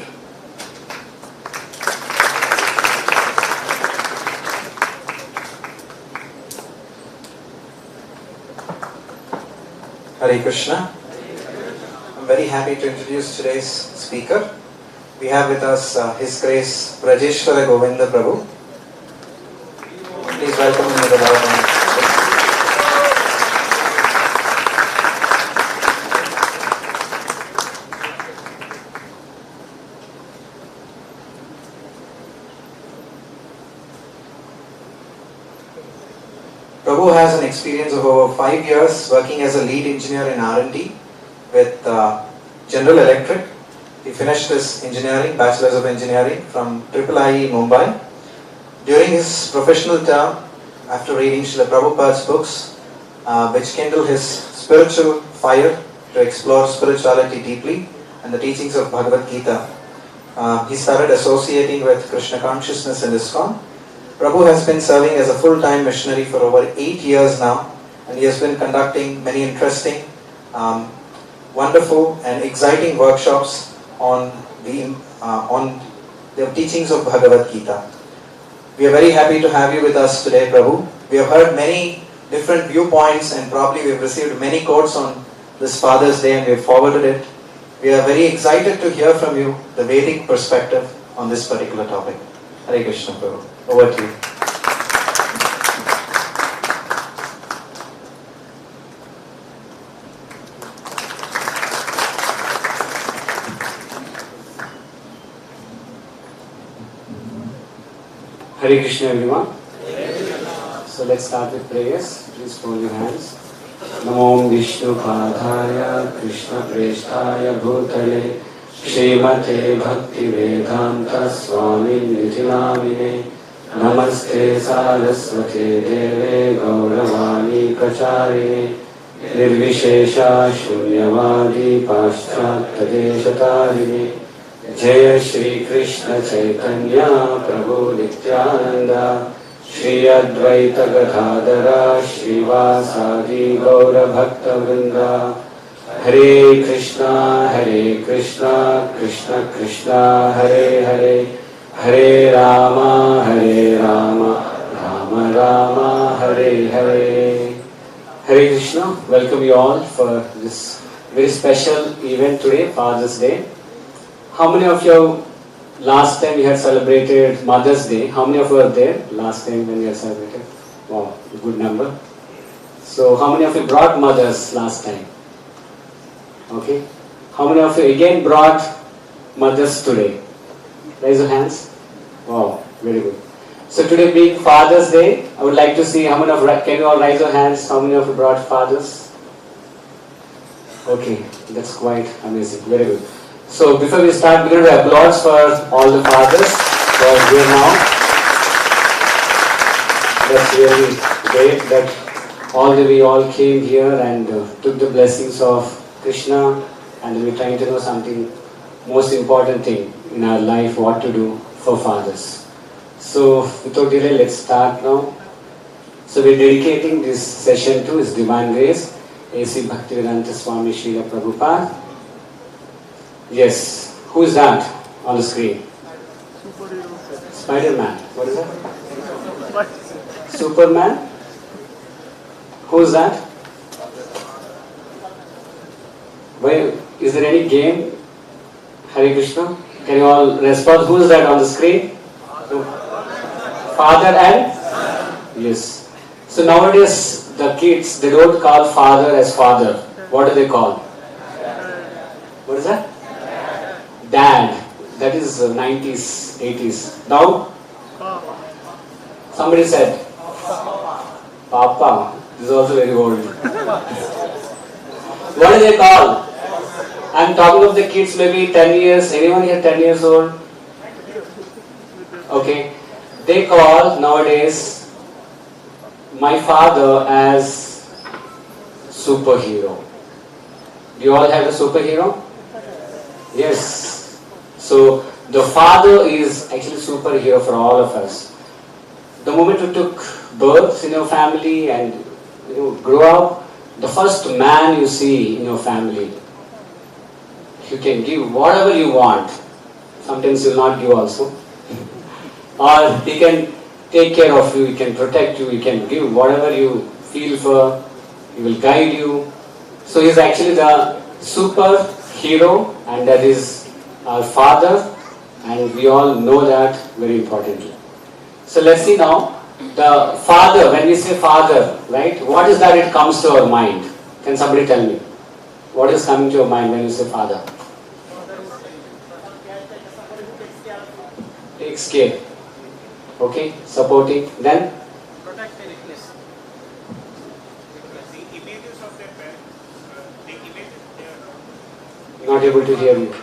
Hare Krishna. I'm very happy to introduce today's speaker. We have with us His Grace Brajeshwara Govinda Prabhu. Please welcome him to the loud round. Prabhu has an experience of over 5 years working as a lead engineer in R&D with General Electric. He finished his engineering, Bachelor's of Engineering from IIIE Mumbai. During his professional term, after reading Srila Prabhupada's books, which kindled his spiritual fire to explore spirituality deeply and the teachings of Bhagavad Gita, he started associating with Krishna consciousness in ISKCON. Prabhu has been serving as a full-time missionary for over 8 years now, and he has been conducting many interesting, wonderful and exciting workshops on the teachings of Bhagavad Gita. We are very happy to have you with us today, Prabhu. We have heard many different viewpoints and probably we have received many quotes on this Father's Day and we have forwarded it. We are very excited to hear from you the Vedic perspective on this particular topic. Hare Krishna, Prabhu. Over to you. Hare Krishna, everyone. So let's start with prayers. Please fold your hands. Namo Vishnu Padaya Krishna Presthaya Bhutale Shrimate Bhakti Vedanta Swami Nithinamine Namaste Saraswate Deve Gauravani Pracharine Nirvishesha Shunyavadi Paschatya Deshatarine Jaya Shri Krishna Chaitanya Prabhu Nityananda Shri Advaita Gadadhara Srivasadi Gaura Bhakta Vrinda Hare Krishna Krishna Krishna Hare Hare Hare Rama Rama Rama Hare Hare. Hare Krishna, welcome you all for this very special event today, Father's Day. How many of you last time we had celebrated Mother's Day? How many of you were there last time when we had celebrated? Wow, a good number. So how many of you brought mothers last time? Okay. How many of you again brought mothers today? Raise your hands. Wow, very good. So today being Father's Day, I would like to see how many of you, can you all raise your hands? How many of you brought fathers? Okay, that's quite amazing. Very good. So before we start, we're going to applause for all the fathers who are here now. That's really great that we all came here and took the blessings of Krishna, and we're trying to know something most important thing in our life, what to do for fathers. So without delay, let's start now. So we're dedicating this session to His Divine Grace, A.C. Bhaktivedanta Swami Srila Prabhupada. Yes, who is that on the screen? Spider-Man. What is that? Superman? Who is that? Why, is there any game? Hare Krishna. Can you all respond? Who is that on the screen? Father and? Yes. So nowadays the kids, they don't call father as father. What do they call? What is that? Dad. That is 90s, 80s. Now? Somebody said? Papa. This is also very old. What do they call? I'm talking of the kids maybe 10 years. Anyone here 10 years old? Okay. They call nowadays my father as superhero. Do you all have a superhero? Yes. So the father is actually superhero for all of us. The moment you took birth in your family and grew up, the first man you see in your family. You can give whatever you want. Sometimes you will not give also. Or he can take care of you, he can protect you, he can give whatever you feel for, he will guide you. So he is actually the superhero, and that is our father, and we all know that very importantly. So let's see now, the father, when we say father, right, what is that it comes to our mind? Can somebody tell me? What is coming to your mind when you say father? Takes care. Okay, supporting. Then? Protecting. The images of their parents, the image Not able to hear you.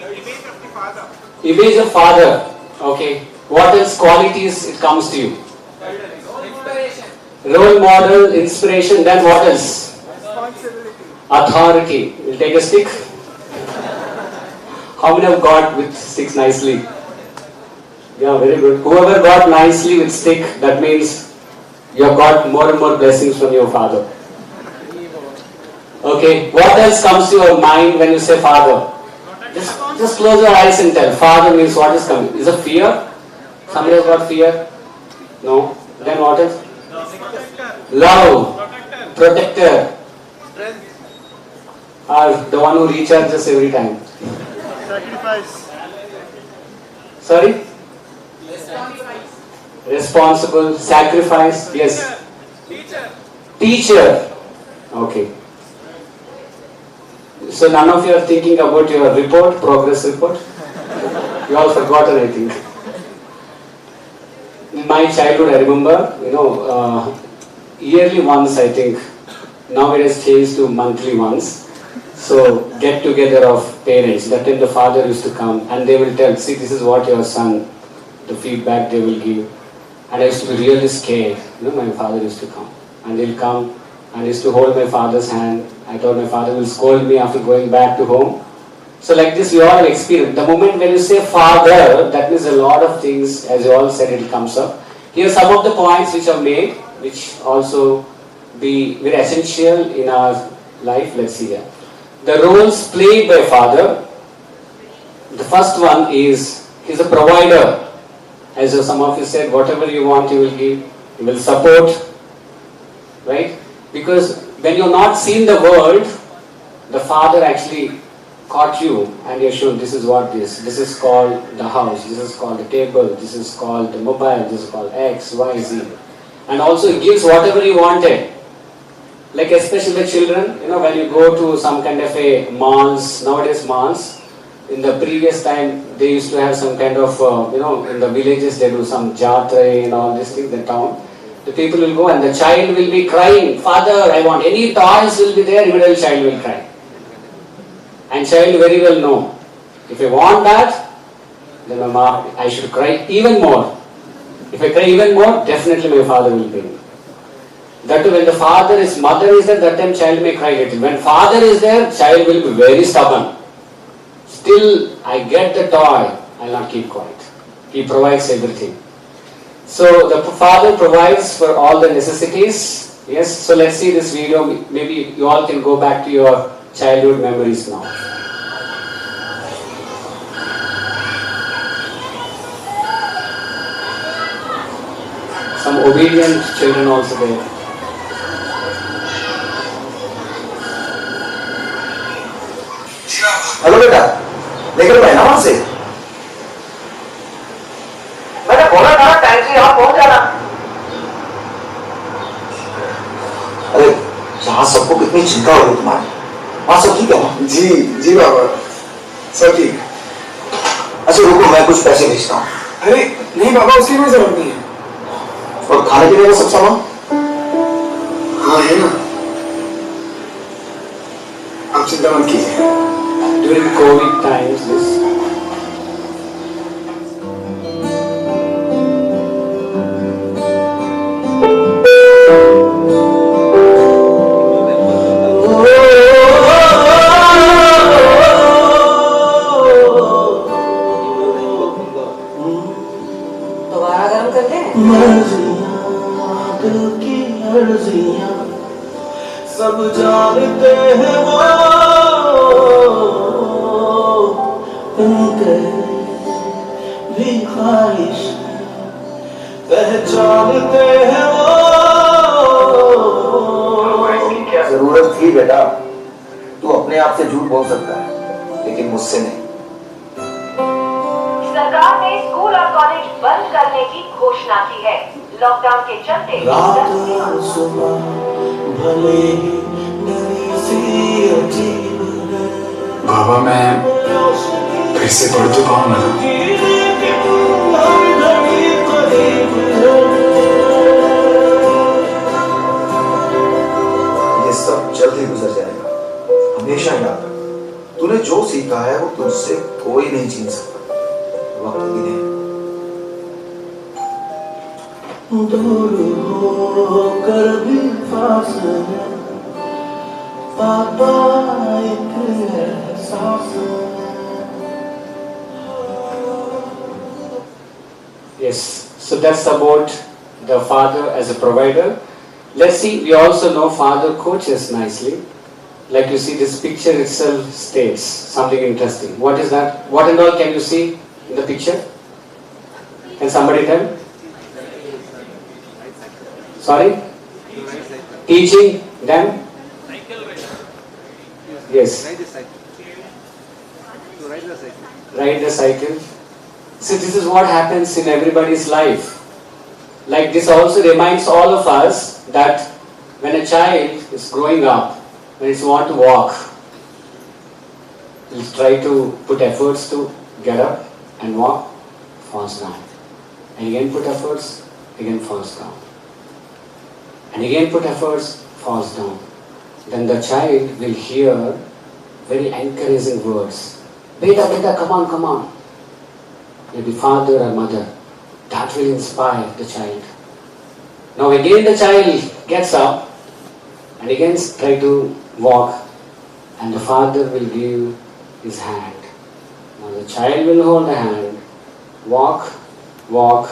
the image of the father. Image of father. Okay. What else qualities it comes to you? Role model, inspiration. Then what else? Responsibility. Authority. We'll take a stick. How many have got with sticks nicely? Yeah, very good. Whoever got nicely with stick, that means you have got more and more blessings from your father. Okay, what else comes to your mind when you say father? Just close your eyes and tell. Father means what is coming? Is it fear? Somebody has got fear? No. Then what is? Love. Protector. Or the one who recharges every time. Sacrifice. Sorry? Responsible. Sacrifice. Yes. Teacher. Okay. So none of you are thinking about your report, progress report? You all forgotten, I think. In my childhood, I remember, yearly once, I think. Now it has changed to monthly once. So, get together of parents. That time the father used to come and they will tell, see, this is what your son, the feedback they will give. And I used to be really scared. My father used to come. And he'll come and used to hold my father's hand. I thought my father will scold me after going back to home. So like this, we all have experienced. The moment when you say father, that means a lot of things, as you all said, it comes up. Here are some of the points which are made, which also be very essential in our life. Let's see here. The roles played by father. The first one is, he's a provider. As some of you said, whatever you want, he will give. He will support. Right? Because when you're not seen the world, the father actually caught you and you're shown this is what this is called the house, this is called the table, this is called the mobile, this is called X, Y, Z. And also it gives whatever you wanted. Like especially the children, when you go to some kind of a malls, nowadays malls, in the previous time they used to have some kind of, in the villages they do some jatra and all these things in the town. The people will go and the child will be crying, Father, I want any toys will be there, immediately child will cry. And child very well know, if I want that, then I should cry even more. If I cry even more, definitely my father will bring me. That when the mother is there, that time child may cry little. When father is there, child will be very stubborn. Still, I get the toy, I will not keep quiet. He provides everything. So the father provides for all the necessities. Yes, so let's see this video. Maybe you all can go back to your childhood memories now. Some obedient children also there. Hello बेटा, लेकर पहना वहां से। मैंने बोला था time से यहाँ पहुंच जाना। अरे यहाँ सबको कितनी चिंता हो रही तुम्हारी? वहां सब ठीक है ना? जी बाबा, सब ठीक। अच्छा रुको, मैं कुछ पैसे भेजता हूँ। अरे नहीं बाबा, उसकी कोई जरूरत नहीं है। और खाने पीने का सब सामान? हाँ है ना, आप चिंता मत कीजिए। During COVID times, this. दोबारा गर्म कर दें? सब सब जानते हैं वो उनके भी ख्वाहिश पहचानते हैं वो। क्या जरूरत थी बेटा? तू अपने आप से झूठ बोल सकता है लेकिन मुझसे नहीं। सरकार ने स्कूल और कॉलेज बंद करने की घोषणा की है। लॉकडाउन के चलते रात सुबह भले ही डरी सी अजीब है। बाबा मैं फिर से पढ़ चुका हूँ ना। ये सब जल्द ही गुजर जाएगा। हमेशा याद रख, तूने जो सीखा है वो तुझसे कोई नहीं छीन सकता। वक्त भी नहीं। दूर होकर भी पास है पापा एक एहसास है। Yes, so that's about the father as a provider. Let's see, we also know father coaches nicely. Like you see, this picture itself states something interesting. What is that? What and all can you see in the picture? Can somebody tell? Sorry? Teaching them? Yes. Ride the cycle. So this is what happens in everybody's life. Like this also reminds all of us that when a child is growing up, when it's want to walk, he'll try to put efforts to get up and walk, falls down. And again put efforts, again falls down. And again put efforts, falls down. Then the child will hear very encouraging words. Beta, beta, come on, come on. Maybe father or mother. That will inspire the child. Now again the child gets up and again try to walk, and the father will give his hand. Now the child will hold the hand, walk, walk,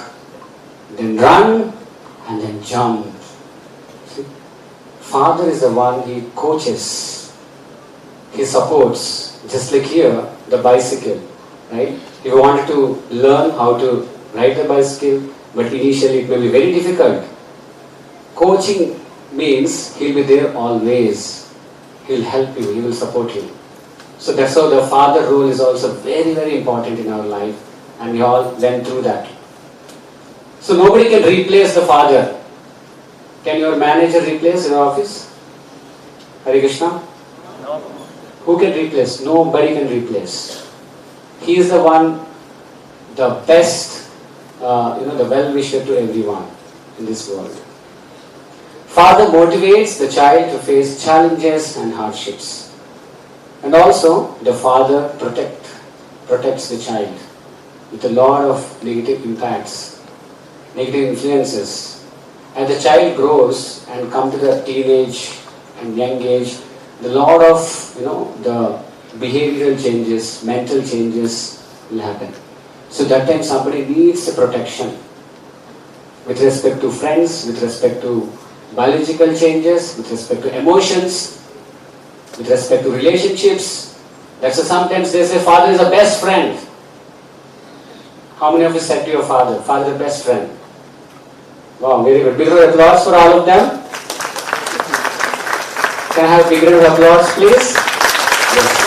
then run and then jump. See? Father is the one, he coaches, he supports, just like here the bicycle, right? If you wanted to learn how to ride the bicycle, but initially it may be very difficult. Coaching means he'll be there always. He'll help you, he will support you. So that's how the father role is also very, very important in our life, and we all went through that. So nobody can replace the father. Can your manager replace in your office? Hare Krishna? No. Who can replace? Nobody can replace. He is the one, the best, the well-wisher to everyone in this world. Father motivates the child to face challenges and hardships. And also, the father protects the child with a lot of negative impacts, negative influences. As the child grows and comes to the teenage and young age, the lot of, the behavioral changes, mental changes will happen. So that time somebody needs a protection with respect to friends, with respect to biological changes, with respect to emotions, with respect to relationships. That's why sometimes they say father is a best friend. How many of you said to your father, father is a best friend? Wow, very good. Big round of applause for all of them. Can I have a big round of applause, please? Yes.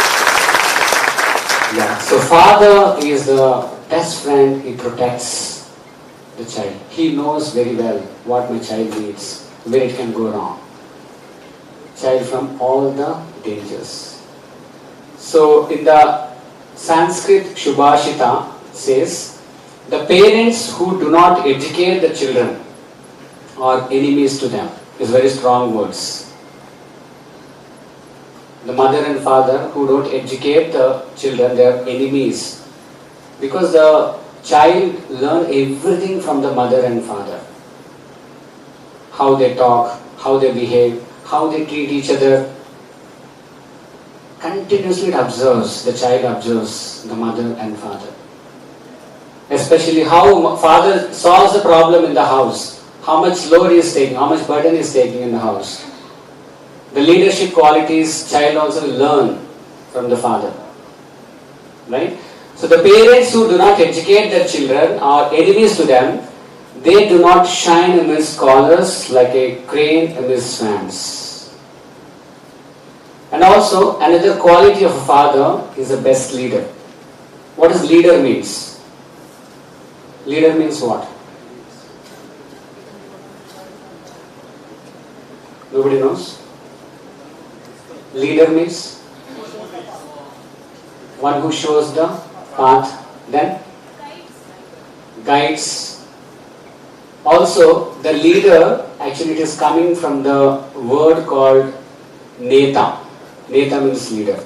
Yeah. So father is the best friend. He protects the child. He knows very well what my child needs, where it can go wrong. Child from all the dangers. So in the Sanskrit Shubhashita says, the parents who do not educate the children are enemies to them. It's very strong words. The mother and father who don't educate the children, they are enemies. Because the child learn everything from the mother and father. How they talk, how they behave, how they treat each other. Continuously it observes, the child observes the mother and father. Especially how father solves the problem in the house. How much load he is taking, how much burden he is taking in the house. the leadership qualities child also will learn from the father. Right? So the parents who do not educate their children are enemies to them. They do not shine amidst scholars like a crane amidst swans. And also another quality of a father is a best leader. What does leader means? Leader means what? Nobody knows? Leader means one who shows the path, then guides. Also, the leader, actually it is coming from the word called neta. Neta means leader,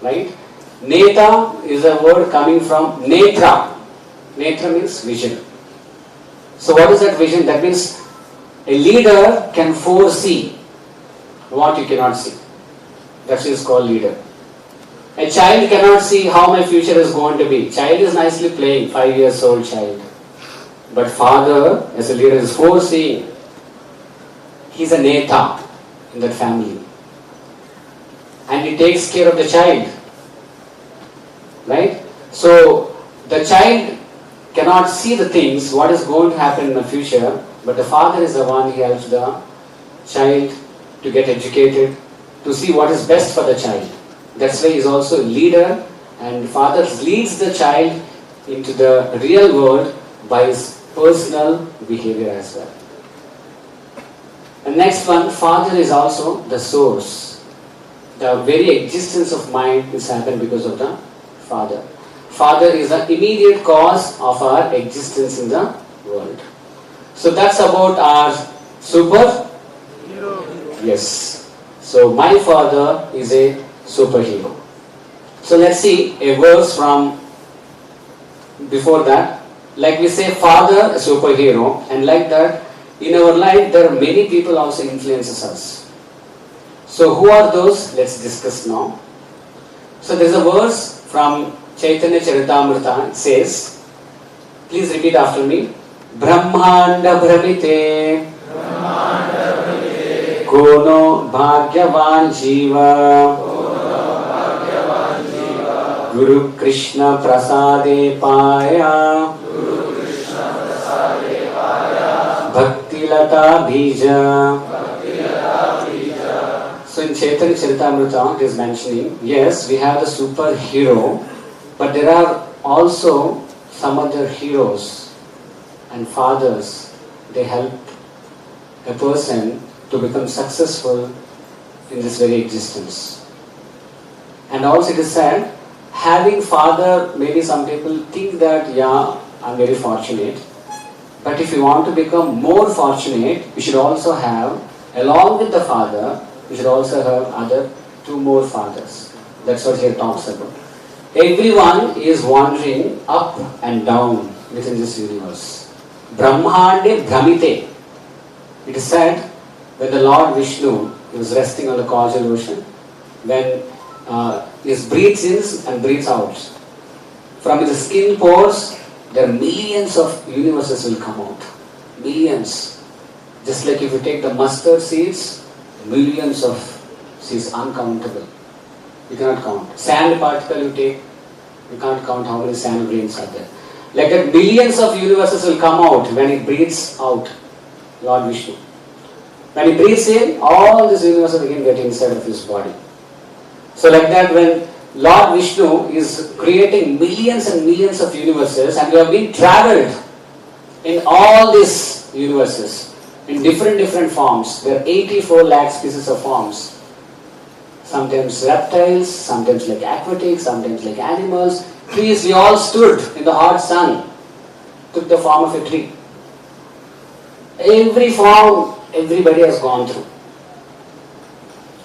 right? Neta is a word coming from netra. Netra means vision. So what is that vision? That means a leader can foresee what you cannot see. That is called leader. A child cannot see how my future is going to be. Child is nicely playing, 5 years old child. But father, as a leader, is foreseeing. He's a neta in that family. And he takes care of the child. Right? So, the child cannot see the things, what is going to happen in the future, but the father is the one who helps the child to get educated, to see what is best for the child. That's why he is also a leader, and father leads the child into the real world by his personal behavior as well. The next one, father is also the source. The very existence of mind is happened because of the father. Father is the immediate cause of our existence in the world. So that's about our superhero. Yes. So my father is a superhero. So let's see a verse from before that. Like we say, father, a superhero, and like that, in our life there are many people also influences us. So who are those? Let's discuss now. So there is a verse from Chaitanya Charitamrita. It says, please repeat after me. Brahmanda Brahmite Kono Bhagyavan Jiva Guru Krishna Prasade Paya Bhakti Lata Bija. So in Chaitanya Charitamrita it is mentioning, yes, we have the superhero, but there are also some other heroes and fathers. They help a person to become successful in this very existence. And also it is said, having father, maybe some people think that, yeah, I'm very fortunate. But if you want to become more fortunate, you should also have, along with the father, you should also have other 2 more fathers. That's what here talks about. Everyone is wandering up and down within this universe. Brahmande Brahmite. It is said, when the Lord Vishnu was resting on the causal ocean, when he breathes in and breathes out, from his skin pores, there are millions of universes will come out. Millions. Just like if you take the mustard seeds, millions of seeds, uncountable. You cannot count. Sand particle you take, you can't count how many sand grains are there. Like that, millions of universes will come out when he breathes out, Lord Vishnu. When he breathes in, all these universes again get inside of his body. So like that, when Lord Vishnu is creating millions and millions of universes, and we have been travelled in all these universes in different forms. There are 84 lakh species of forms. Sometimes reptiles, sometimes like aquatics, sometimes like animals. Trees, we all stood in the hot sun, took the form of a tree. Every form, everybody has gone through.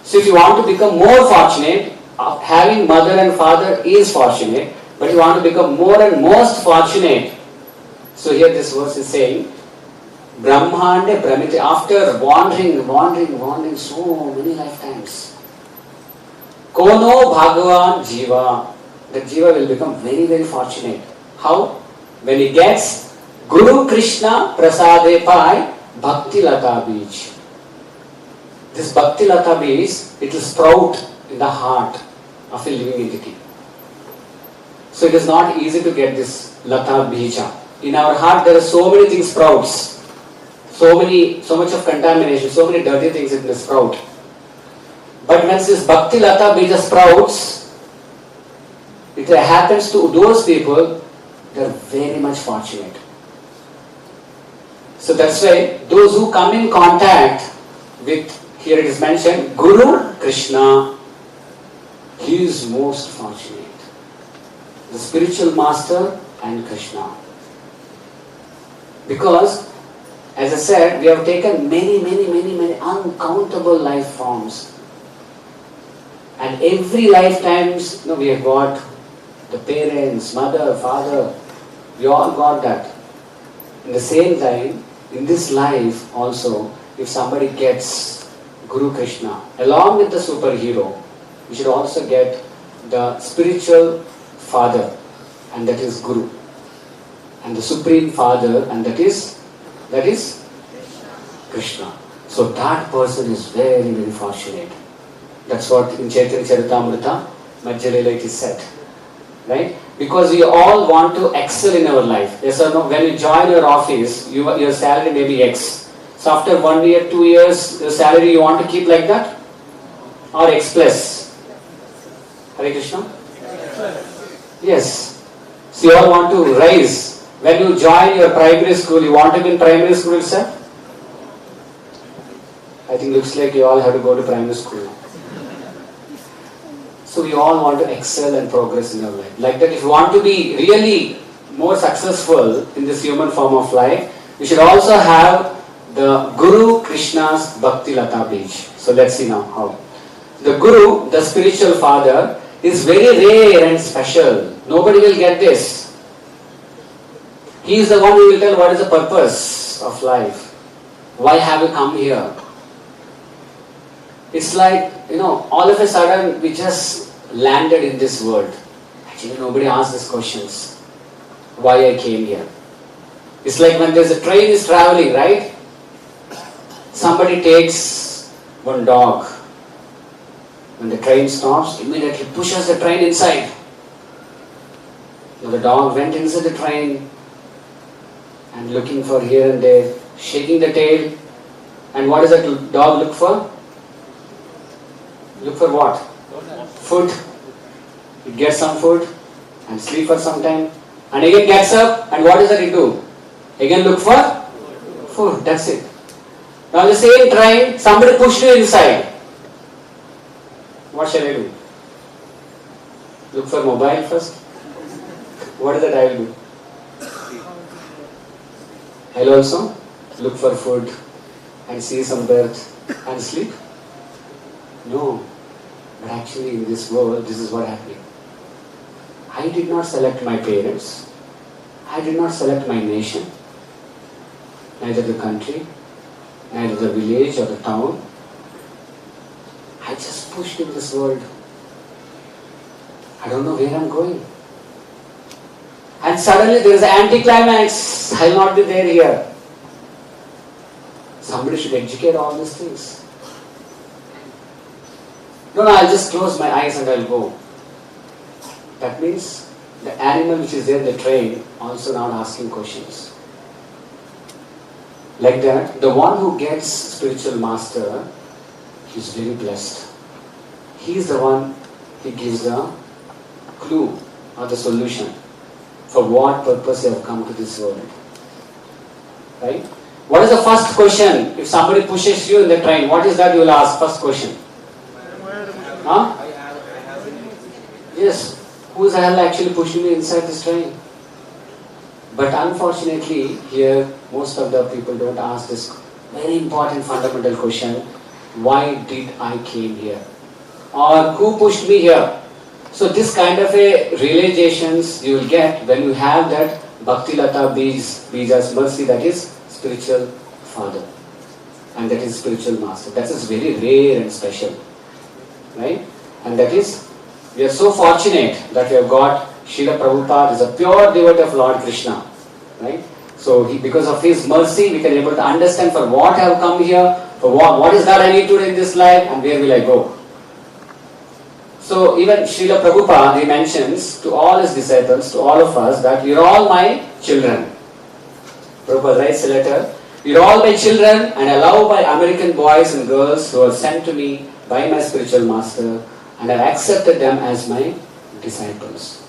So if you want to become more fortunate, having mother and father is fortunate, but you want to become more and most fortunate. So here this verse is saying, Brahmande Brahmite, after wandering so many lifetimes, Kono Bhagavan Jiva, that Jiva will become very fortunate. How? When he gets Guru Krishna Prasade Pai Bhakti Lata Bij. this Bhakti Lata Bees, it will sprout in the heart of a living entity. So it is not easy to get this Lata Bija. In our heart there are so many things sprouts. So much of contamination, so many dirty things in the sprout. But when this Bhakti Lata Bija sprouts, it happens to those people, they are very much fortunate. So that's why those who come in contact with, here it is mentioned, Guru Krishna, he is most fortunate. The spiritual master and Krishna. Because, as I said, we have taken many uncountable life forms. And every lifetimes, we have got the parents, mother, father, we all got that. In the same time, in this life also, if somebody gets Guru Krishna, along with the superhero, we should also get the spiritual father, and that is Guru. And the supreme father, and that is Krishna. So that person is very fortunate. That's what in Chaitanya Charitamrita, Madhya it is said. Right? Because we all want to excel in our life. Yes or no? When you join your office, your salary may be X. So after 1 year, 2 years, your salary you want to keep like that? Or X plus? Hare Krishna? Yes. So you all want to rise. When you join your primary school, you want to be in primary school itself? I think looks like you all have to go to primary school. So we all want to excel and progress in our life. Like that, if you want to be really more successful in this human form of life, we should also have the Guru Krishna's Bhakti Lata Bij. So let's see now how. The Guru, the spiritual father, is very rare and special. Nobody will get this. He is the one who will tell what is the purpose of life. Why have you come here? It's like, all of a sudden we just landed in this world. Actually, nobody asked these questions. Why I came here? It's like when there's a train is traveling, right? Somebody takes one dog. When the train stops, immediately pushes the train inside. So the dog went inside the train and looking for here and there, shaking the tail. And what does that dog look for? Look for what? Food. It gets some food and sleep for some time. And again gets up, and what does that it do? Again look for food. That's it. Now the same train, somebody pushed you inside. What shall I do? Look for mobile first? What is that I will do? I'll also look for food and see some birds and sleep? No. But actually in this world, this is what happened. I did not select my parents. I did not select my nation. Neither the country, neither the village or the town. I just pushed in this world. I don't know where I'm going. And suddenly there is an anticlimax. I will not be there here. Somebody should educate all these things. No, I'll just close my eyes and I'll go. That means the animal which is there in the train also not asking questions. Like that, the one who gets spiritual master, he is very blessed. He is the one, he gives the clue or the solution for what purpose you have come to this world. Right? What is the first question? If somebody pushes you in the train, what is that you will ask? First question. Huh? Yes. Who is the hell actually pushing me inside this train? But unfortunately, here most of the people don't ask this very important fundamental question. Why did I came here? Or who pushed me here? So this kind of a realizations you will get when you have that Bhakti Lata Bija's mercy, that is spiritual father. And that is spiritual master. That is very rare and special. Right? And that is, we are so fortunate that we have got Srila Prabhupada is a pure devotee of Lord Krishna. Right? So because of his mercy, we can able to understand for what I have come here, For what is that I need to do in this life and where will I go? So even Srila Prabhupada, he mentions to all his disciples, to all of us, that you're all my children. Prabhupada writes a letter, you're all my children and I love my American boys and girls who are sent to me by my spiritual master and I've accepted them as my disciples.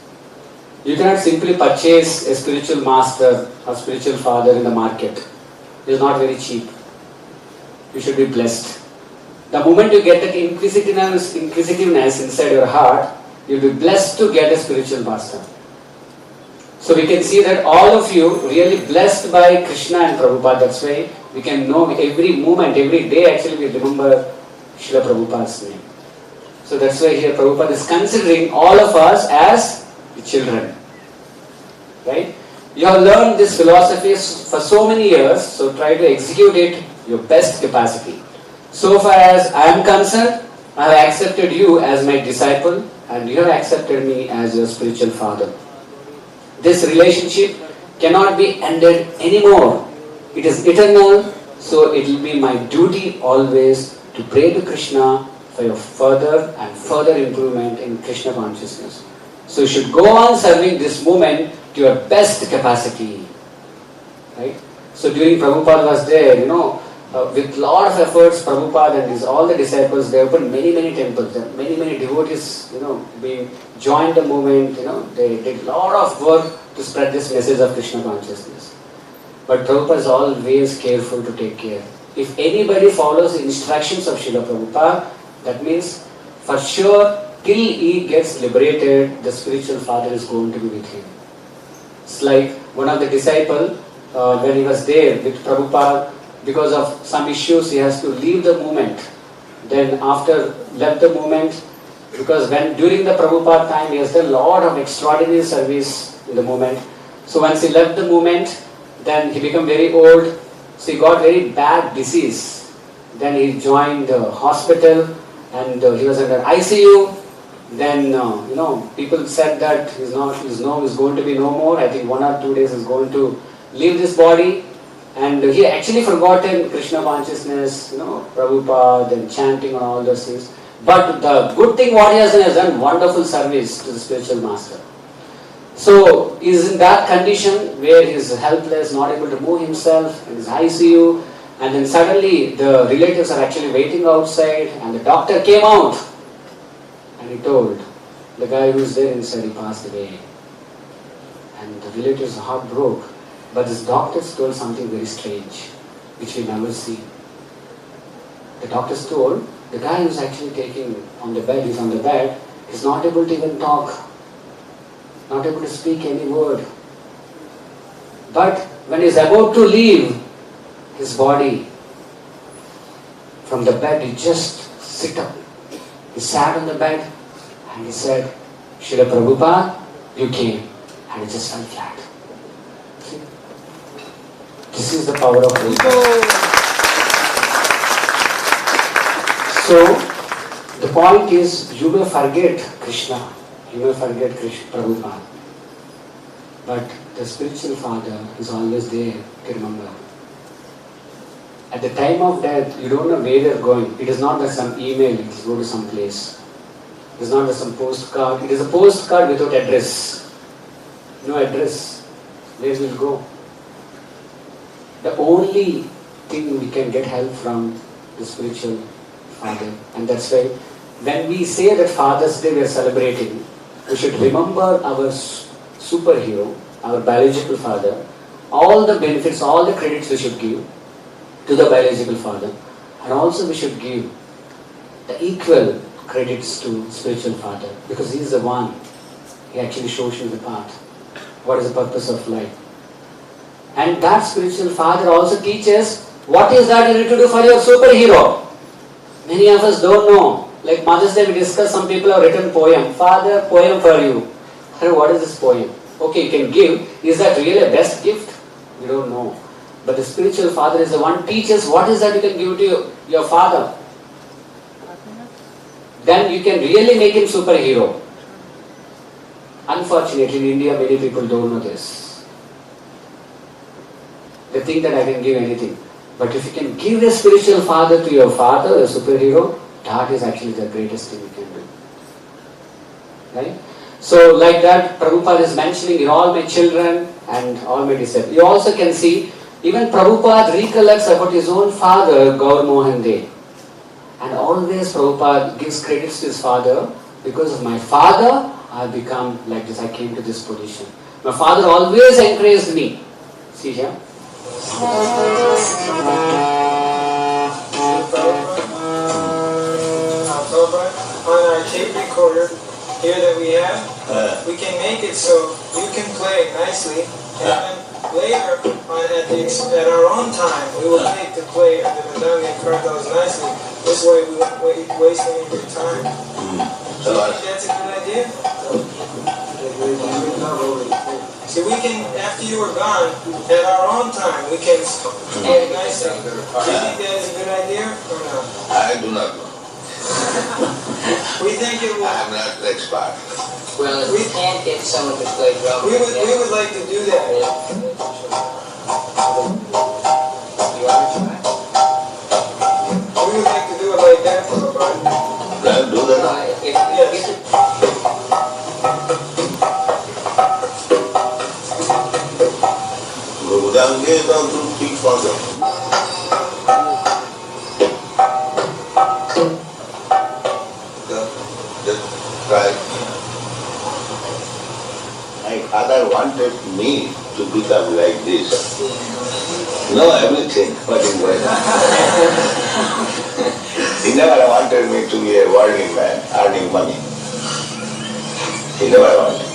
You cannot simply purchase a spiritual master or spiritual father in the market. It is not very cheap. You should be blessed. The moment you get that inquisitiveness inside your heart, you'll be blessed to get a spiritual master. So we can see that all of you really blessed by Krishna and Prabhupada. That's why we can know every moment, every day actually we remember Srila Prabhupada's name. So that's why here Prabhupada is considering all of us as children. Right? You have learned this philosophy for so many years, so try to execute it your best capacity. So far as I am concerned, I have accepted you as my disciple and you have accepted me as your spiritual father. This relationship cannot be ended anymore. It is eternal, so it will be my duty always to pray to Krishna for your further and further improvement in Krishna consciousness. So you should go on serving this movement to your best capacity. Right? So during Prabhupada was there, with lot of efforts, Prabhupada and all the disciples, they opened many temples. There many devotees, being joined the movement. They did lot of work to spread this message of Krishna consciousness. But Prabhupada is always careful to take care. If anybody follows the instructions of Srila Prabhupada, that means for sure till he gets liberated, the spiritual father is going to be with him. It's like one of the disciples, when he was there with Prabhupada, because of some issues he has to leave the movement. Then after left the movement, because during the Prabhupada time he has done a lot of extraordinary service in the movement. So once he left the movement, then he became very old, so he got very bad disease. Then he joined the hospital and he was under ICU. Then people said that he's going to be no more. I think 1 or 2 days he's going to leave this body. And he actually forgotten Krishna consciousness, Prabhupada and chanting and all those things. But the good thing what he has done wonderful service to the spiritual master. So he is in that condition where he is helpless, not able to move himself in his ICU. And then suddenly the relatives are actually waiting outside and the doctor came out. And he told, the guy who is there inside, he passed away. And the relatives' heart broke. But this doctors told something very strange, which we never see. The doctors told, the guy who's actually taking on the bed, he's on the bed, he's not able to even talk, not able to speak any word. But when he's about to leave his body from the bed, he just sit up. He sat on the bed and he said, Srila Prabhupada, you came. And he just fell flat. See? This is the power of Prabhupada. So, the point is, you may forget Krishna, you may forget Prabhupada, but the spiritual father is always there to remember. At the time of death, you don't know where they are going. It is not that some email, it is go to some place. It is not that some postcard. It is a postcard without address. No address. Where will it go? The only thing we can get help from the spiritual father. And that's why when we say that Father's Day we are celebrating, we should remember our superhero, our biological father, all the benefits, all the credits we should give to the biological father, and also we should give the equal credits to spiritual father, because he is the one, he actually shows you the path, what is the purpose of life. And that spiritual father also teaches what is that you need to do for your superhero. Many of us don't know. Like Mother's Day we discussed, some people have written poem, Father, poem for you. What is this poem? Okay, you can give. Is that really a best gift? We don't know. But the spiritual father is the one who teaches what is that you can give to your father. Then you can really make him superhero. Unfortunately, in India, many people don't know this. They think that I can give anything. But if you can give a spiritual father to your father, a superhero, that is actually the greatest thing you can do. Right? So like that, Prabhupada is mentioning in all my children and all my disciples. You also can see, even Prabhupada recollects about his own father, Gaur Mohan De. And always Prabhupada gives credits to his father. Because of my father, I have become like this, I came to this position. My father always encouraged me. See here? On our tape recorder here that we have, we can make it so you can play nicely, and then later at our own time we will take the play the Madanga and Kartals nicely. This way we won't waste any of your time. Do you think that's a good idea? See, we can, after you are gone, at our own time, we can play nicely. Do you think that is a good idea or not? I do not know. We think it will. I'm not the expert. Well, if we can't get someone to play drum, we would like to do that. You want to try? We would like to do it like that for a part. Can do that? Yes. Go down, get down to speak for them. Just try. My father wanted me to become like this. Know everything what is going on. He never wanted me to be a worldly man, earning money. He never wanted.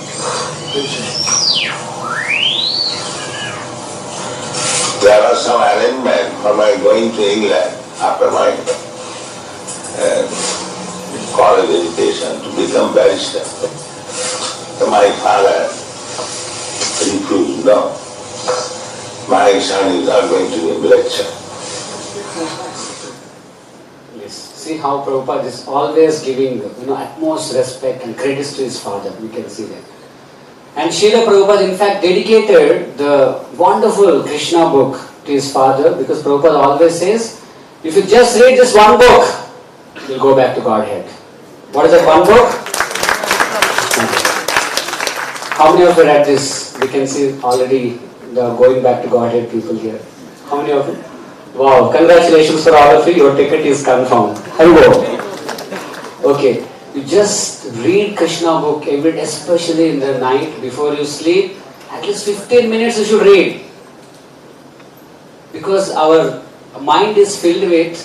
There was some arrangement for my going to England after my college education to become barrister. So my father refused, no. My son is not going to be a lecturer. Yes. See how Prabhupada is always giving utmost respect and credits to his father. We can see that. And Srila Prabhupada in fact dedicated the wonderful Krishna book to his father, because Prabhupada always says, if you just read this one book, you'll go back to Godhead. What is that one book? How many of you read this? We can see already the going back to Godhead people here. How many of you? Wow, congratulations for all of you. Your ticket is confirmed. Hello. Okay. You just read Krishna book every day, especially in the night before you sleep. At least 15 minutes you should read. Because our mind is filled with,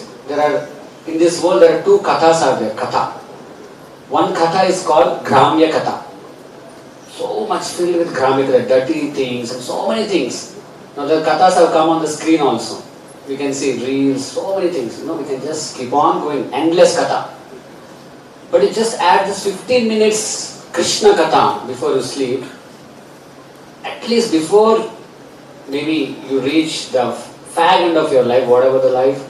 in this world there are two kathas are there, katha. One katha is called Gramya katha. So much filled with Gramya katha, dirty things and so many things. Now the kathas have come on the screen also. We can see reels, so many things. We can just keep on going, endless katha. But you just add this 15 minutes Krishna Katha before you sleep. At least before maybe you reach the fag end of your life, whatever the life.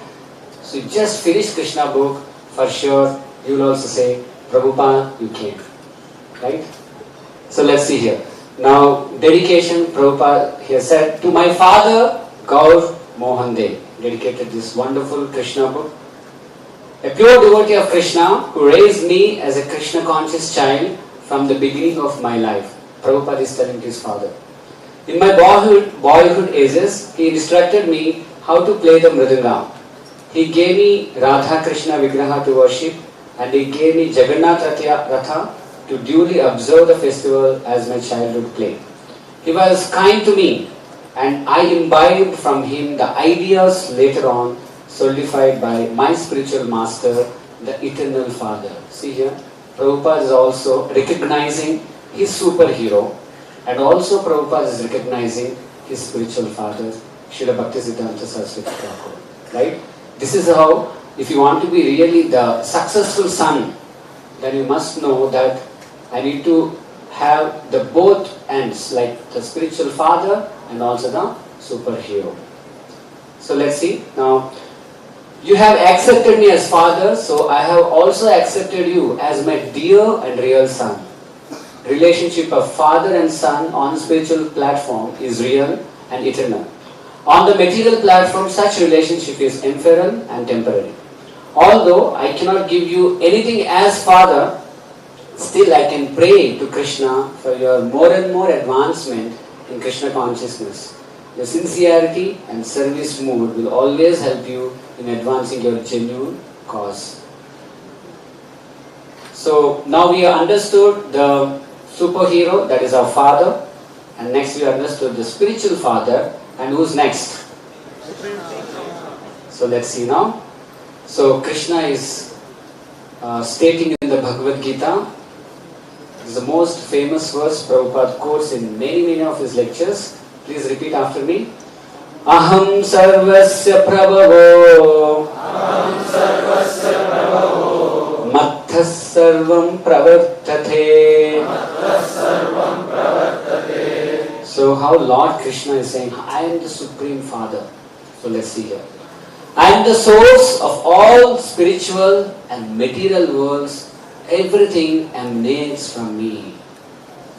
So you just finish Krishna book, for sure you will also say, Prabhupada, you came. Right? So let's see here. Now dedication, Prabhupada here said, to my father, Gaur Mohan De, dedicated this wonderful Krishna book. A pure devotee of Krishna who raised me as a Krishna conscious child from the beginning of my life. Prabhupada is telling to his father. In my boyhood ages, he instructed me how to play the mridanga. He gave me Radha Krishna Vigraha to worship, and he gave me Jagannath Ratha to duly observe the festival as my childhood play. He was kind to me, and I imbibed from him the ideas later on solidified by my spiritual master, the eternal Father. See here, Prabhupada is also recognizing his superhero, and also Prabhupada is recognizing his spiritual father, Srila Bhaktisiddhanta Saraswati Thakur. Right? This is how, if you want to be really the successful son, then you must know that I need to have the both ends, like the spiritual father and also the superhero. So let's see now. You have accepted me as father, so I have also accepted you as my dear and real son. Relationship of father and son on spiritual platform is real and eternal. On the material platform, such relationship is ephemeral and temporary. Although I cannot give you anything as Father, still I can pray to Krishna for your more and more advancement in Krishna consciousness. Your sincerity and service mood will always help you in advancing your genuine cause. So now we have understood the superhero, that is our father, and next we understood the spiritual father, and who's next? So let's see now. So Krishna is stating in the Bhagavad Gita, this is the most famous verse Prabhupada quotes in many of his lectures. Please repeat after me. Aham sarvasya prabhavo mathas sarvam pravartate. So how Lord Krishna is saying, I am the Supreme Father. So let's see here. I am the source of all spiritual and material worlds. Everything emanates from me.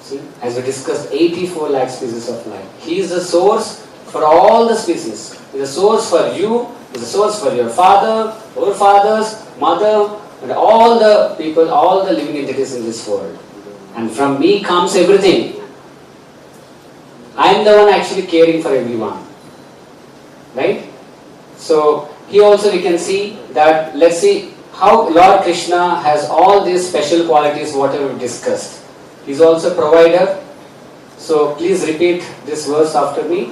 See, as we discussed, 84 lakh species of life. He is the source for all the species. He is the source for you, he is the source for your father, forefathers, mother, and all the people, all the living entities in this world. And from me comes everything. I am the one actually caring for everyone. Right? So, here also we can see that, let's see how Lord Krishna has all these special qualities, whatever we discussed. He is also provider. So, please repeat this verse after me.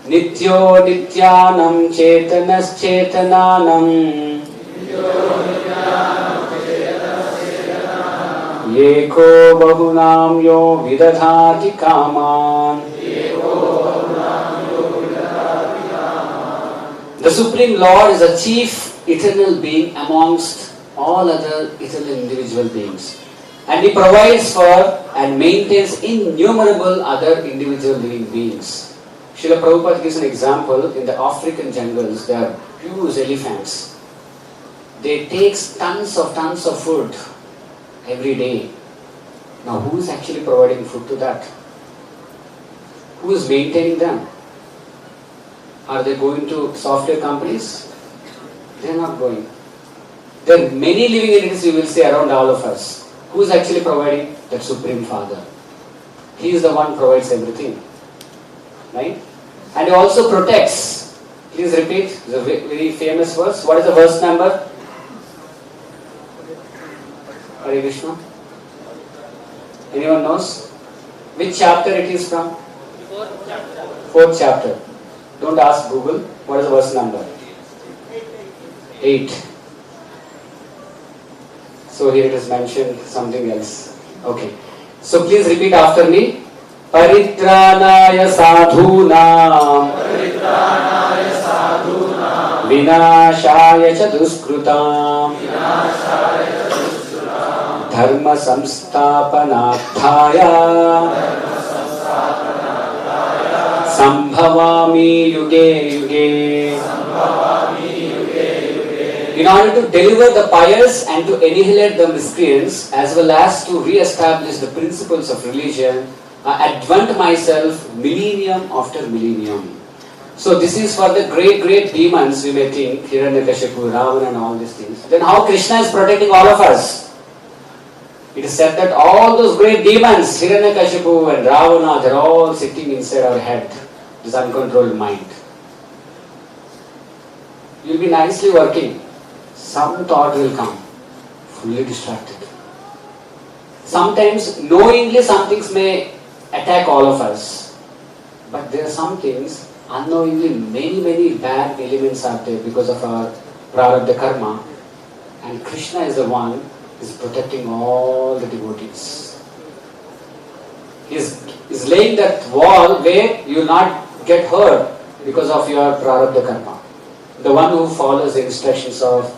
Nityo nityanam chetanas chetananam Yeko bahunam yo vidadhati kaman. The Supreme Lord is a chief eternal being amongst all other eternal individual beings. And He provides for and maintains innumerable other individual living beings. Srila Prabhupada gives an example. In the African jungles, there are huge elephants. They take tons of food every day. Now who is actually providing food to that? Who is maintaining them? Are they going to software companies? They are not going. There are many living entities you will see around all of us. Who is actually providing? That Supreme Father. He is the one who provides everything. Right? And He also protects. Please repeat the very famous verse. What is the verse number? Hare Krishna. Anyone knows? Which chapter it is from? Fourth chapter. Don't ask Google. What is the verse number? 8. So here it is mentioned something else. Okay. So please repeat after me. Paritranaya sadhunam vinashaya cha duskrutam dharma samsthapanarthaya Sambhavami yuge yuge. In order to deliver the pious and to annihilate the miscreants, as well as to re-establish the principles of religion, I advent myself millennium after millennium. So this is for the great demons, we may think, Hiranyakashipu, Ravana and all these things. Then how Krishna is protecting all of us? It is said that all those great demons, Hiranyakashipu and Ravana, they are all sitting inside our head. This uncontrolled mind. You will be nicely working. Some thought will come. Fully distracted. Sometimes knowingly some things may attack all of us. But there are some things unknowingly many bad elements are there because of our prarabdha karma. And Krishna is the one who is protecting all the devotees. He is laying that wall where you will not get hurt because of your prarabdha karma. The one who follows the instructions of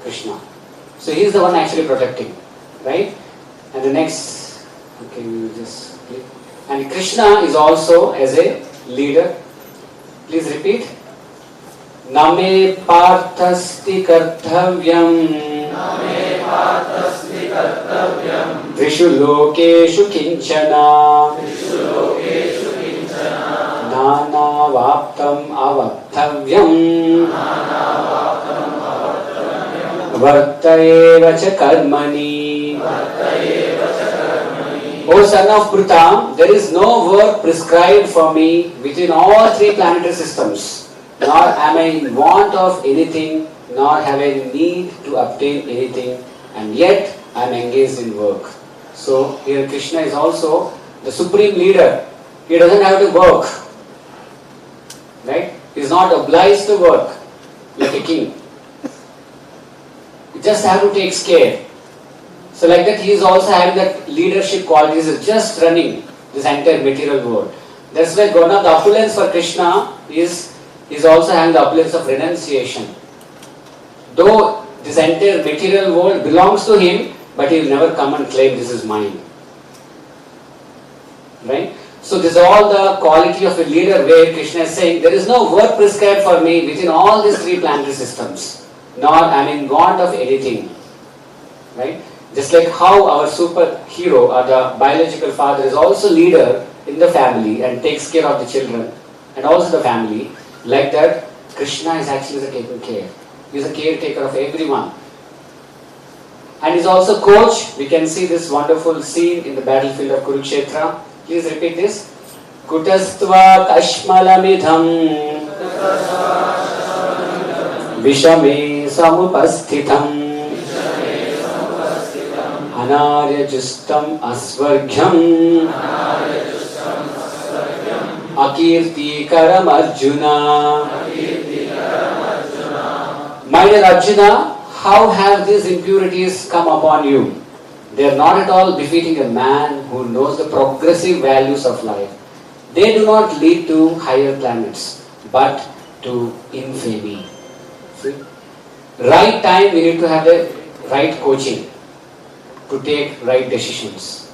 Krishna. So he is the one actually protecting. Right? And the next, okay, we will just click. And Krishna is also as a leader. Please repeat. Name parthasti kartavyam Trishu lokeshu kinchana Nana vaptam वक्तव्यम् वर्तयेव च कर्मणि. O son of Prutam, there is no work prescribed for me within all three planetary systems, nor am I in want of anything, nor have I need to obtain anything, and yet I am engaged in work. So here Krishna is also the supreme leader. He doesn't have to work, right? He is not obliged to work like a king. You just have to take care. So like that, he is also having that leadership qualities, is just running this entire material world. That's why one of the opulence for Krishna is also having the opulence of renunciation. Though this entire material world belongs to him, but he will never come and claim this is mine. Right? So this is all the quality of a leader where Krishna is saying, there is no work prescribed for me within all these three planetary systems, nor am I in want of anything. Right? Just like how our superhero or the biological father is also leader in the family and takes care of the children and also the family, like that Krishna is actually taking care. He is a caretaker of everyone. And he is also coach. We can see this wonderful scene in the battlefield of Kurukshetra. Please repeat this. Kutastva kashmalamidham vishame samupasthitham Anaryajustam asvargyam akirtikaram Arjuna. My dear Arjuna, how have these impurities come upon you? They are not at all befitting a man who knows the progressive values of life. They do not lead to higher planets, but to infamy. See? Right time, we need to have the right coaching to take right decisions.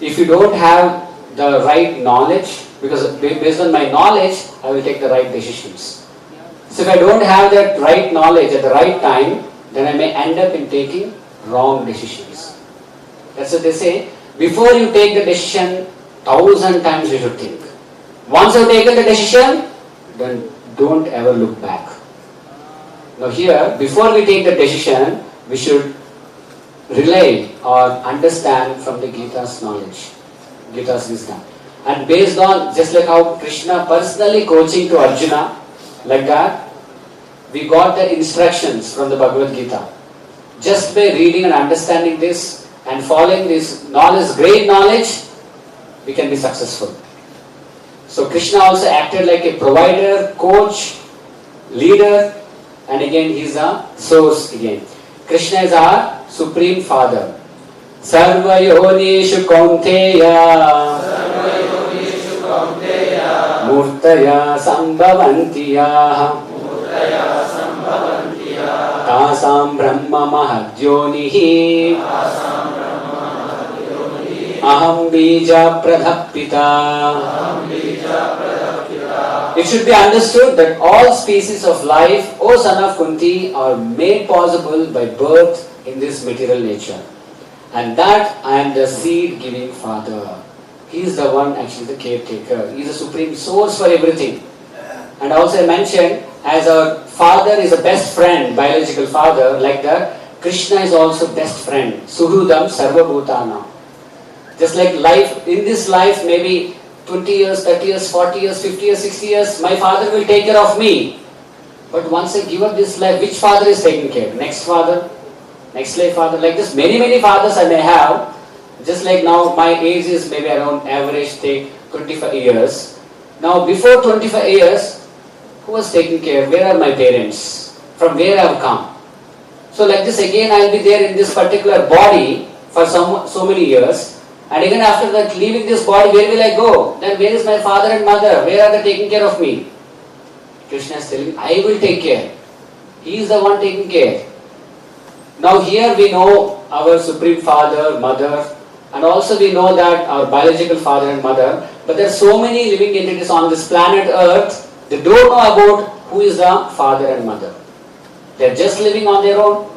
If you don't have the right knowledge, because based on my knowledge, I will take the right decisions. So if I don't have that right knowledge at the right time, then I may end up in taking wrong decisions. That's what they say. Before you take the decision, 1,000 times you should think. Once you've taken the decision, then don't ever look back. Now here, before we take the decision, we should rely or understand from the Gita's knowledge, Gita's wisdom. And based on, just like how Krishna personally coaching to Arjuna, like that, we got the instructions from the Bhagavad Gita. Just by reading and understanding this and following this knowledge, great knowledge, we can be successful. So Krishna also acted like a provider, coach, leader, and again he is a source again. Krishna is our Supreme Father. Sarva yonishu kaunteya murtaya sambhavantiya tasam brahma mahajyonihi aham bija pradhapita. It should be understood that all species of life, O son of Kunti, are made possible by birth in this material nature. And that I am the seed-giving father. He is the one, actually the caretaker. He is the supreme source for everything. And also I mentioned, as our father is a best friend, biological father, like that, Krishna is also best friend. Suhrudam sarvabhutana. Just like life, in this life, maybe 20 years, 30 years, 40 years, 50 years, 60 years, my father will take care of me. But once I give up this life, which father is taking care? Next father? Next life father? Like this, many fathers I may have. Just like now, my age is maybe around average, take 25 years. Now, before 25 years, who was taking care? Where are my parents? From where I have come? So like this, again I will be there in this particular body for so many years. And even after that, leaving this body, where will I go? Then where is my father and mother? Where are they taking care of me? Krishna is telling, I will take care. He is the one taking care. Now here we know our Supreme Father, Mother, and also we know that our biological father and mother, but there are so many living entities on this planet Earth, they don't know about who is the father and mother. They are just living on their own.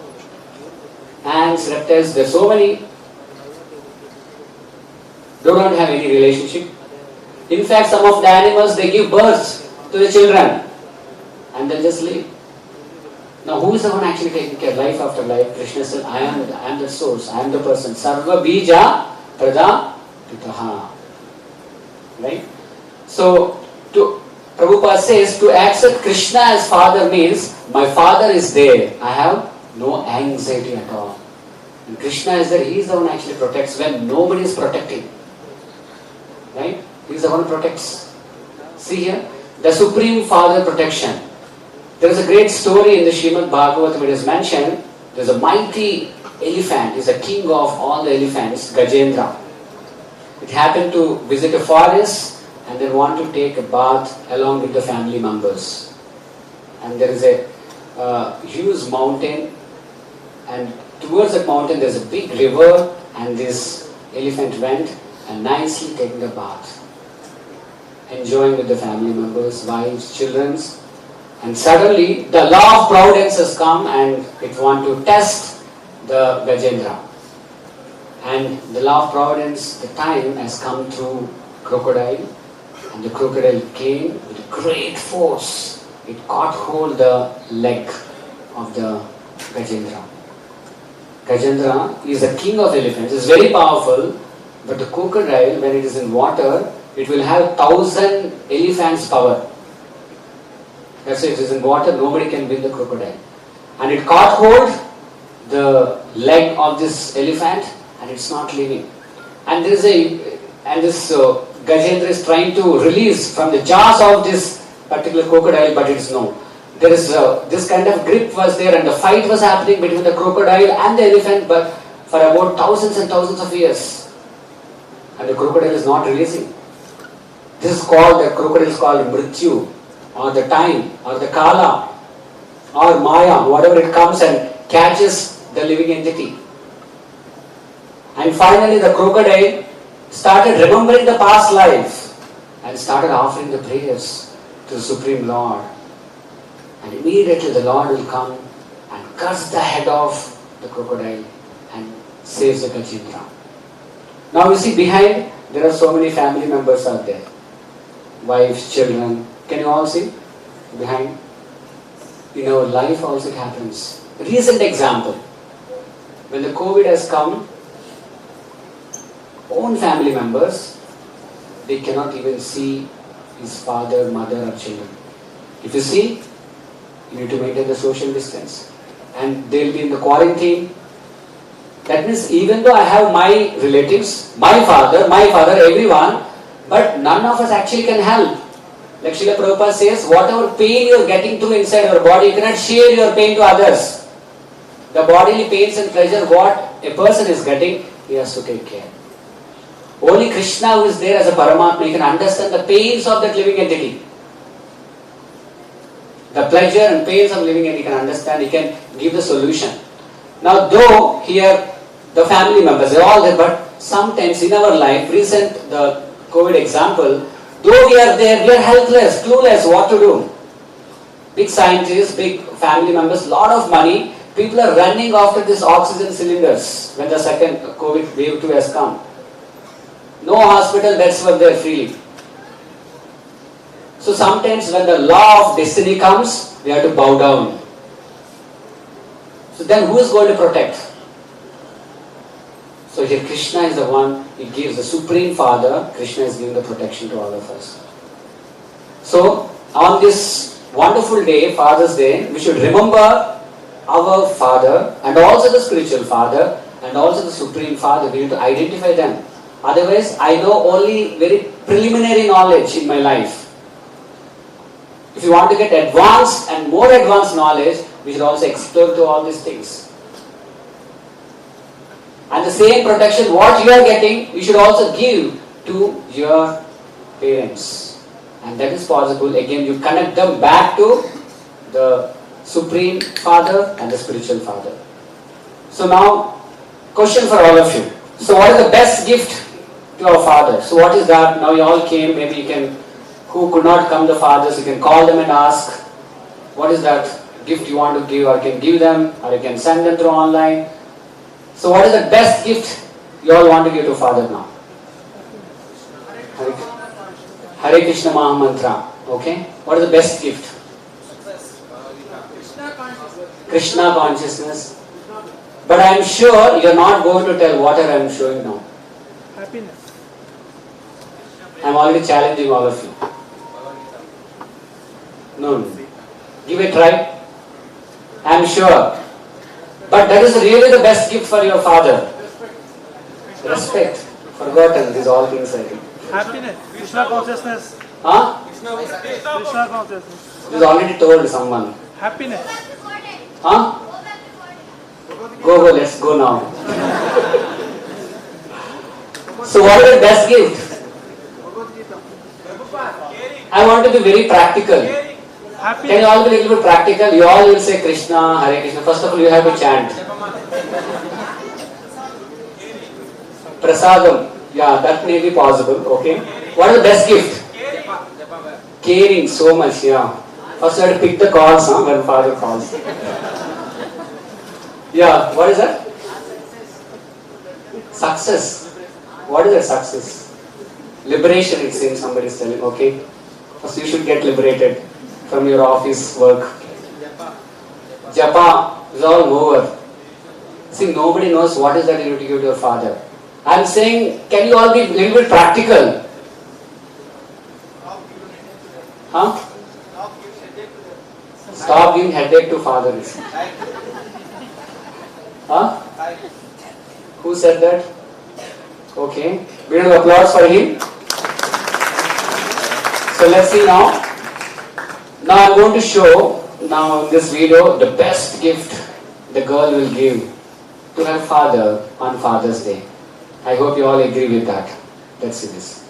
Ants, reptiles, there are so many. They don't have any relationship. In fact, some of the animals, they give birth to the children and they'll just leave. Now who is the one actually taking care life after life? Krishna said, I am the source, I am the person. Sarva bija pradapitaha. Right? So Prabhupada says to accept Krishna as father means my father is there. I have no anxiety at all. And Krishna is there, he is the one who actually protects when nobody is protecting. Right? He is the one who protects. See here, the Supreme Father protection. There is a great story in the Srimad Bhagavatam. It is mentioned, there is a mighty elephant, he is a king of all the elephants, Gajendra. It happened to visit a forest and they want to take a bath along with the family members. And there is a huge mountain, and towards that mountain there is a big river, and this elephant went and nicely taking a bath, enjoying with the family members, wives, children. And suddenly the law of providence has come and it want to test the Gajendra. And the law of providence, the time has come through crocodile, and the crocodile came with great force. It caught hold the leg of the Gajendra. Gajendra is the king of elephants. It's very powerful, but the crocodile, when it is in water, it will have 1,000 elephants' power. That's why it is in water, nobody can win the crocodile. And it caught hold the leg of this elephant, and it's not leaving. And this Gajendra is trying to release from the jaws of this particular crocodile, but it's no. There is this kind of grip was there, and the fight was happening between the crocodile and the elephant, but for about thousands and thousands of years. And the crocodile is not releasing. This is called, the crocodile is called Mrityu, or the time, or the Kala, or Maya, whatever it comes and catches the living entity. And finally the crocodile started remembering the past life and started offering the prayers to the Supreme Lord. And immediately the Lord will come and cuts the head off the crocodile and saves the Gajendra. Now you see behind, there are so many family members out there. Wives, children. Can you all see? Behind. In our life also it happens. Recent example. When the COVID has come, own family members, they cannot even see his father, mother or children. If you see, you need to maintain the social distance. And they'll be in the quarantine. That means even though I have my relatives, my father, everyone, but none of us actually can help. Like Srila Prabhupada says, whatever pain you are getting through inside your body, you cannot share your pain to others. The bodily pains and pleasure, what a person is getting, he has to take care. Only Krishna, who is there as a Paramatma, he can understand the pains of that living entity. The pleasure and pains of living entity, he can understand, he can give the solution. Now though here the family members, they are all there, but sometimes in our life, recent the COVID example, though we are there, we are helpless, clueless what to do. Big scientists, big family members, lot of money, people are running after these oxygen cylinders when the second COVID wave 2 has come. No hospital beds were there freely. So sometimes when the law of destiny comes, we have to bow down. So then who is going to protect? So here Krishna is the one, he gives the Supreme Father, Krishna is giving the protection to all of us. So on this wonderful day, Father's Day, we should remember our Father and also the spiritual Father and also the Supreme Father. We need to identify them. Otherwise, I know only very preliminary knowledge in my life. If you want to get advanced and more advanced knowledge, we should also explore to all these things. And the same protection what you are getting, you should also give to your parents. And that is possible. Again, you connect them back to the Supreme Father and the Spiritual Father. So now, question for all of you. So what is the best gift to our Father? So what is that? Now you all came, maybe you can, who could not come the fathers, you can call them and ask, what is that gift you want to give, or you can give them, or you can send them through online. So what is the best gift you all want to give to Father now? Hare Krishna Maha Mantra. Okay? What is the best gift? Krishna consciousness. But I am sure you are not going to tell what I am showing now. Happiness. I am already challenging all of you. No. Give a try. I am sure. But that is really the best gift for your father. Respect. Forgotten. These all things I do. Happiness. Krishna consciousness. Huh? Krishna consciousness. This is already told someone. Happiness. Huh? Go, let's go now. So what is the best gift? I want to be very practical. Can you all be a little bit practical? You all will say Krishna, Hare Krishna. First of all, you have to chant. Prasadam. Yeah, that may be possible. Okay. What is the best gift? Caring so much. Yeah. First, you have to pick the calls when father calls. Yeah. What is that? Success. What is that success? Liberation, it seems somebody is telling. Okay. First, you should get liberated from your office work. Japa is all over. See, nobody knows what is that you have to give to your father. I am saying, can you all be a little bit practical? Huh? Stop giving headache to fathers. Huh? Who said that? Okay. We have applause for him. So let's see now. Now I am going to show now in this video the best gift the girl will give to her father on Father's Day. I hope you all agree with that. Let's see this.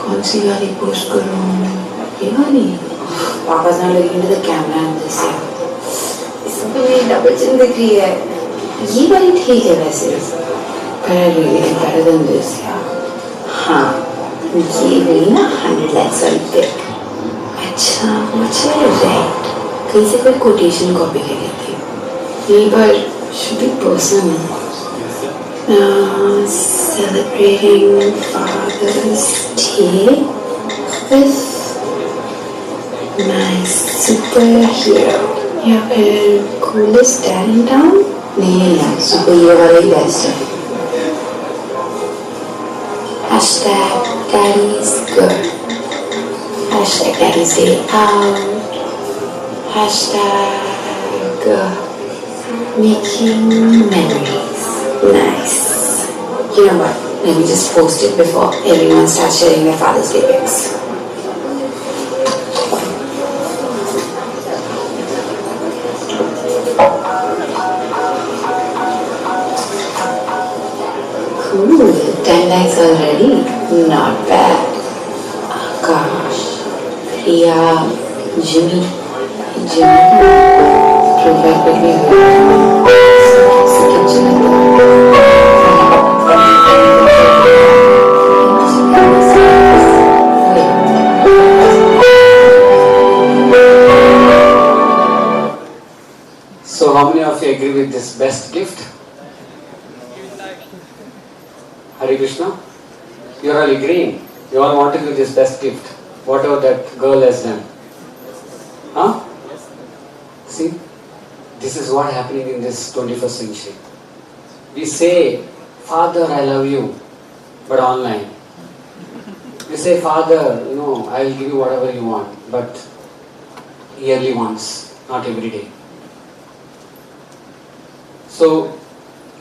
कौन सी गाड़ी post करूँ? ये वाली? Papa's not looking into the camera and this year. इसमें तो मेरी double chin दिख रही है. ये वाली ठीक है वैसे. But I really like better than this यार. हाँ, ये वाली ना 100 lakhs वाली tip. अच्छा, मुझे right. कहीं से कोई quotation copy कर लेती हूँ. ये पर should be personal. Celebrating Father's Day with my superhero. या फिर coolest dad in town? नहीं यार, superhero वाला ही best है. Hashtag Daddy's good. Hashtag Daddy's day out. Hashtag making memories. Nice. You know what? Let me just post it before everyone starts sharing their Father's Day pics. Cool. 10 likes already. Not bad. Gosh. Priya, Jimmy. Profile pic में So how many of you agree with this best gift? Hare Krishna? You are all agreeing. You all want to give this best gift. Whatever that girl has done. Huh? See? This is what happening in this 21st century. We say, Father, I love you. But online. We say, Father, I will give you whatever you want. But yearly once. Not every day. So,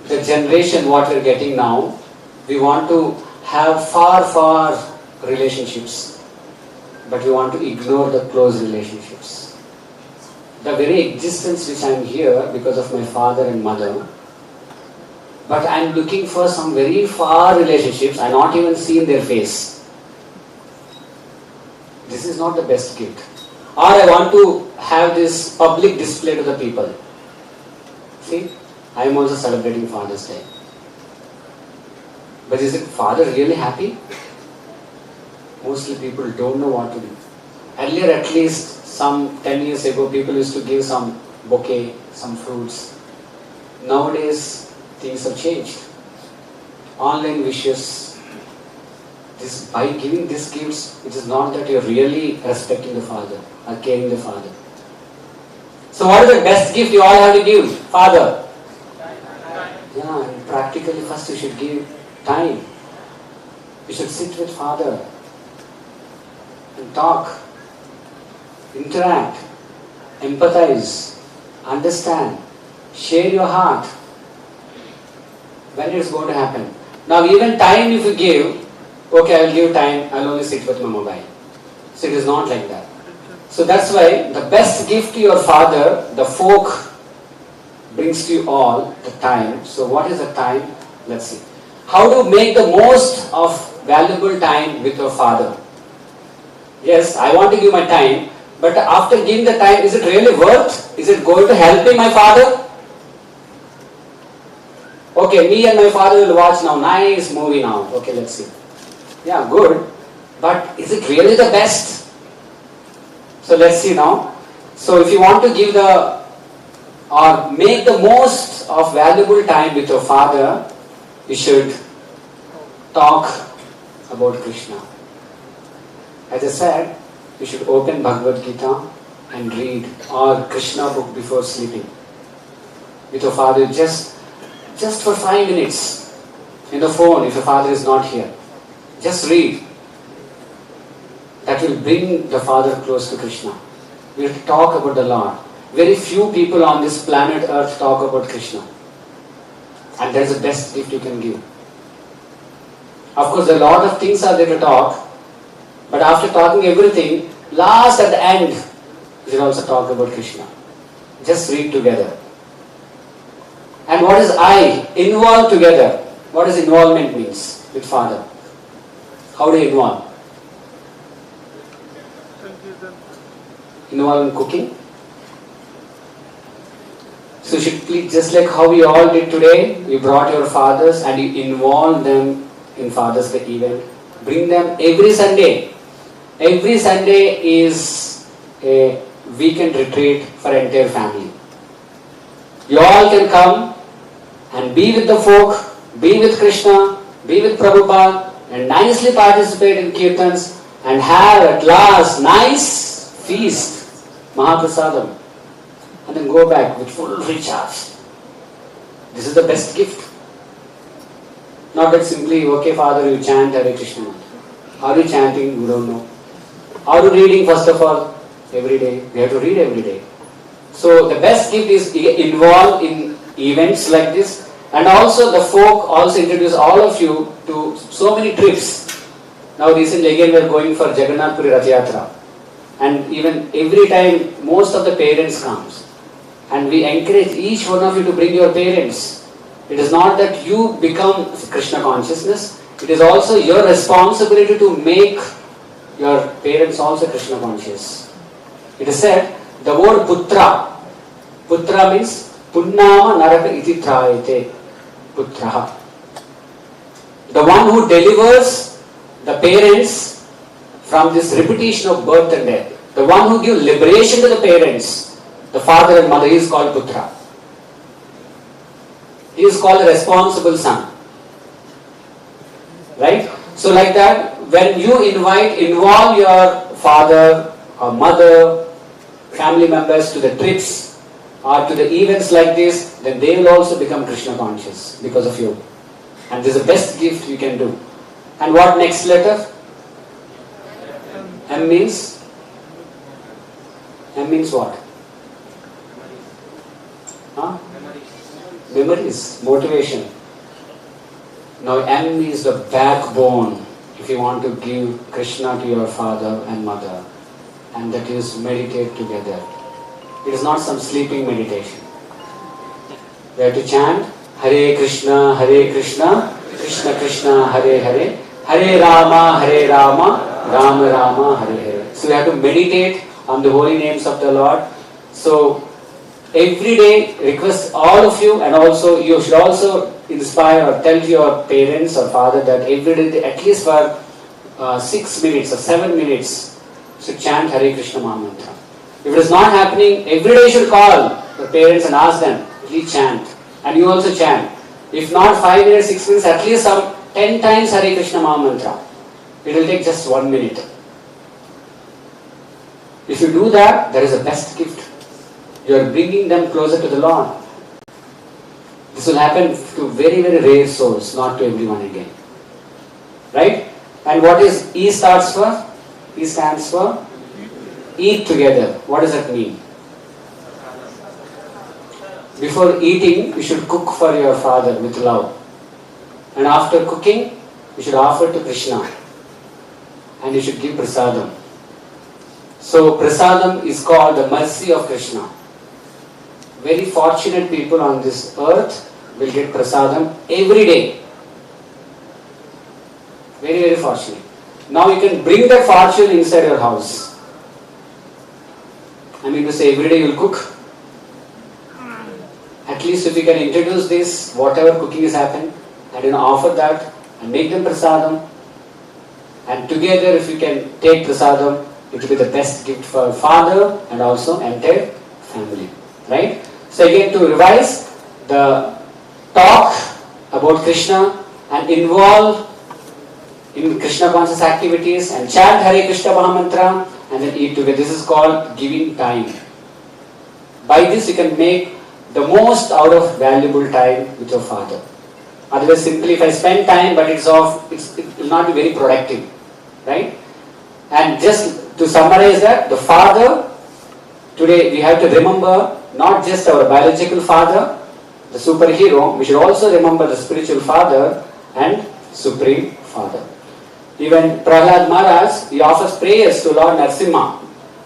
the generation what we are getting now, we want to have far relationships, but we want to ignore the close relationships. The very existence which I am here because of my father and mother, but I am looking for some very far relationships, I not even seen their face. This is not the best gift. Or I want to have this public display to the people. See? I am also celebrating Father's Day. But is it father really happy? Mostly people don't know what to do. Earlier, at least some 10 years ago, people used to give some bouquet, some fruits. Nowadays, things have changed. Online wishes. this, by giving these gifts, it is not that you are really respecting the Father or caring the Father. So what is the best gift you all have to give? Father. Yeah, and practically first you should give time. You should sit with Father and talk, interact, empathize, understand, share your heart. When it's going to happen? Now even time if you give, okay, I will give time, I will only sit with my mobile. So it is not like that. So that's why the best gift to your Father, the folk brings to you all the time. So what is the time? Let's see. How to make the most of valuable time with your Father? Yes, I want to give my time, but after giving the time, is it really worth? Is it going to help me, my Father? Okay, me and my Father will watch now, nice movie now. Okay, let's see. Yeah, good. But is it really the best? So let's see now. So if you want to give or make the most of valuable time with your Father, you should talk about Krishna. As I said, you should open Bhagavad Gita and read or Krishna book before sleeping. With your Father, just for 5 minutes in the phone if your Father is not here. Just read. That will bring the Father close to Krishna. We will talk about the Lord. Very few people on this planet Earth talk about Krishna. And that is the best gift you can give. Of course, a lot of things are there to talk. But after talking everything, last at the end, you should also talk about Krishna. Just read together. And what is I? Involve together. What does involvement means with Father? How do you involve? Involve in cooking? So you should please, just like how we all did today, you brought your fathers and you involve them in Father's Day event. Bring them every Sunday. Every Sunday is a weekend retreat for entire family. You all can come and be with the folk, be with Krishna, be with Prabhupada, and nicely participate in kirtans and have at last nice feast, Mahaprasadam, and then go back with full recharge. This is the best gift. Not that simply, okay Father, you chant Hare Krishna. Are you chanting? We don't know. Are you reading first of all? Every day. We have to read every day. So the best gift is involved in events like this. And also the folk also introduce all of you to so many trips. Now recently again we are going for Jagannath Puri Rath Yatra. And even every time most of the parents comes. And we encourage each one of you to bring your parents. It is not that you become Krishna consciousness. It is also your responsibility to make your parents also Krishna conscious. It is said, the word putra. Putra means punnama naraka iti trayate. Putra. The one who delivers the parents from this repetition of birth and death. The one who gives liberation to the parents, the father and mother, he is called putra. He is called a responsible son. Right? So like that, when you involve your father or mother, family members to the trips or to the events like this, then they will also become Krishna conscious because of you. And this is the best gift you can do. And what next letter? M means? M means what? Huh? Memories, motivation. Now M is the backbone if you want to give Krishna to your father and mother, and that is meditate together. It is not some sleeping meditation. We have to chant Hare Krishna, Krishna Krishna, Hare Hare, Hare Rama, Rama Rama, Hare Hare. So we have to meditate on the holy names of the Lord. So every day request all of you, and also you should also inspire or tell your parents or father that every day at least for 6 minutes or 7 minutes should chant Hare Krishna Mahamantra. If it is not happening, every day you should call the parents and ask them, please chant. And you also chant. If not 5 minutes, 6 minutes, at least some 10 times Hare Krishna Mahamantra. It will take just 1 minute. If you do that, that is the best gift. You are bringing them closer to the Lord. This will happen to very, very rare souls, not to everyone again. Right? And what is E starts for? E stands for eat together. What does that mean? Before eating, you should cook for your father with love. And after cooking, you should offer to Krishna. And you should give prasadam. So prasadam is called the mercy of Krishna. Very fortunate people on this earth will get prasadam every day. Very, very fortunate. Now you can bring that fortune inside your house. I mean to say, every day you will cook. At least if you can introduce this, whatever cooking is happening, and offer that and make them prasadam. And together if you can take prasadam, it will be the best gift for father and also entire family. Right? So again, to revise, the talk about Krishna and involve in Krishna conscious activities and chant Hare Krishna Mahamantra and then eat together. This is called giving time. By this you can make the most out of valuable time with your father. Otherwise, simply if I spend time but it will not be very productive. Right? And just to summarize that, the father, today we have to remember not just our biological father, the superhero, we should also remember the spiritual father and supreme father. Even Prahlad Maharaj, he offers prayers to Lord Narsimha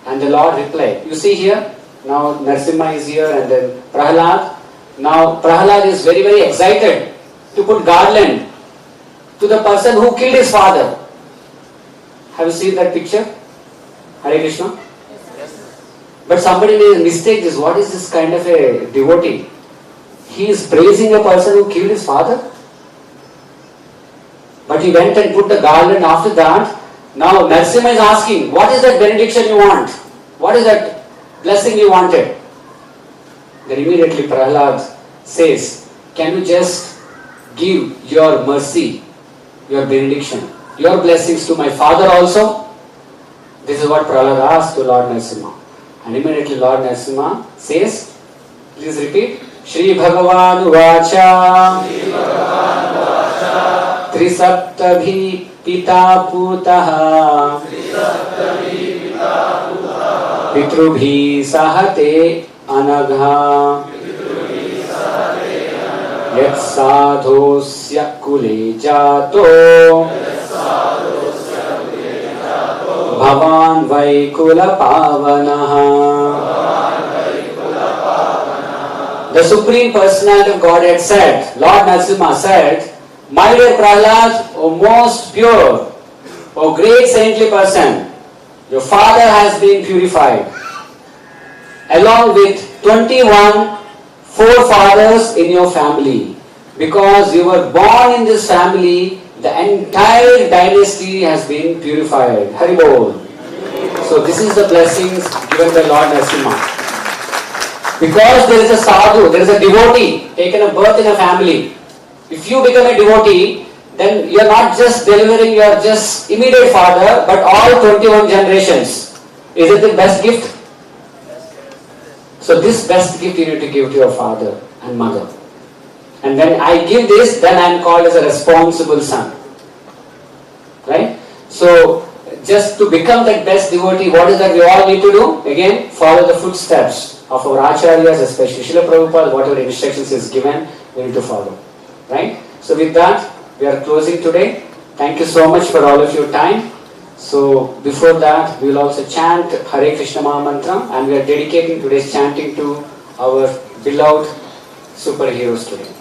and the Lord replied. You see here, now Narsimha is here and then Prahlad. Now Prahlad is very, very excited to put garland to the person who killed his father. Have you seen that picture? Hare Krishna? But somebody may mistake this. What is this kind of a devotee? He is praising a person who killed his father. But he went and put the garland after that. Now Narsimha is asking, what is that benediction you want? What is that blessing you wanted? Then immediately Prahlad says, can you just give your mercy, your benediction, your blessings to my father also? This is what Prahlad asked to Lord Narsimha. And immediately Lord Narsimha says, please repeat, Shri Bhagavan Vacha Trisaptabhi Pita Putaha Pitrubhi Sahate Anagha Yat Sadhosya Kule Jato Bhavan Vaikula Pavanaha. The Supreme Personality of Godhead said, Lord Narsimha said, my dear Prahlad, O most pure, O great saintly person, your father has been purified, along with 21 forefathers in your family. Because you were born in this family, the entire dynasty has been purified. Hari Bol. So this is the blessings given by Lord Narsimha. Because there is a sadhu, there is a devotee taken a birth in a family. If you become a devotee, then you are not just delivering your just immediate father, but all 21 generations. Is it the best gift? So this best gift you need to give to your father and mother. And when I give this, then I am called as a responsible son. Right? So just to become that best devotee, what is that we all need to do? Again, follow the footsteps of our acharyas, especially Srila Prabhupada, whatever instructions is given, we need to follow. Right? So with that, we are closing today. Thank you so much for all of your time. So before that, we will also chant Hare Krishna Mahamantra, and we are dedicating today's chanting to our beloved superheroes today.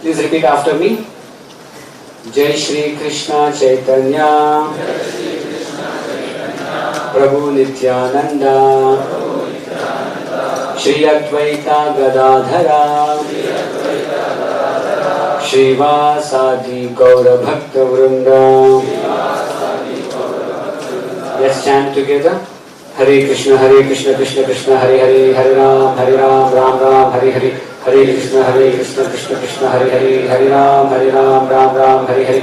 Please repeat after me. Jai Shri Krishna Chaitanya Prabhu Nityananda Shri Advaita Gadadhara Shrivasadi Gaura Bhakta Vrinda. Let's chant together. Hare Krishna, Krishna Krishna, Hare Hare, Hare Ram, Ram Ram, Hare Hare, Hare Krishna, Krishna Krishna, Hare Hare, Hare Ram, Ram Ram, Hare Hare,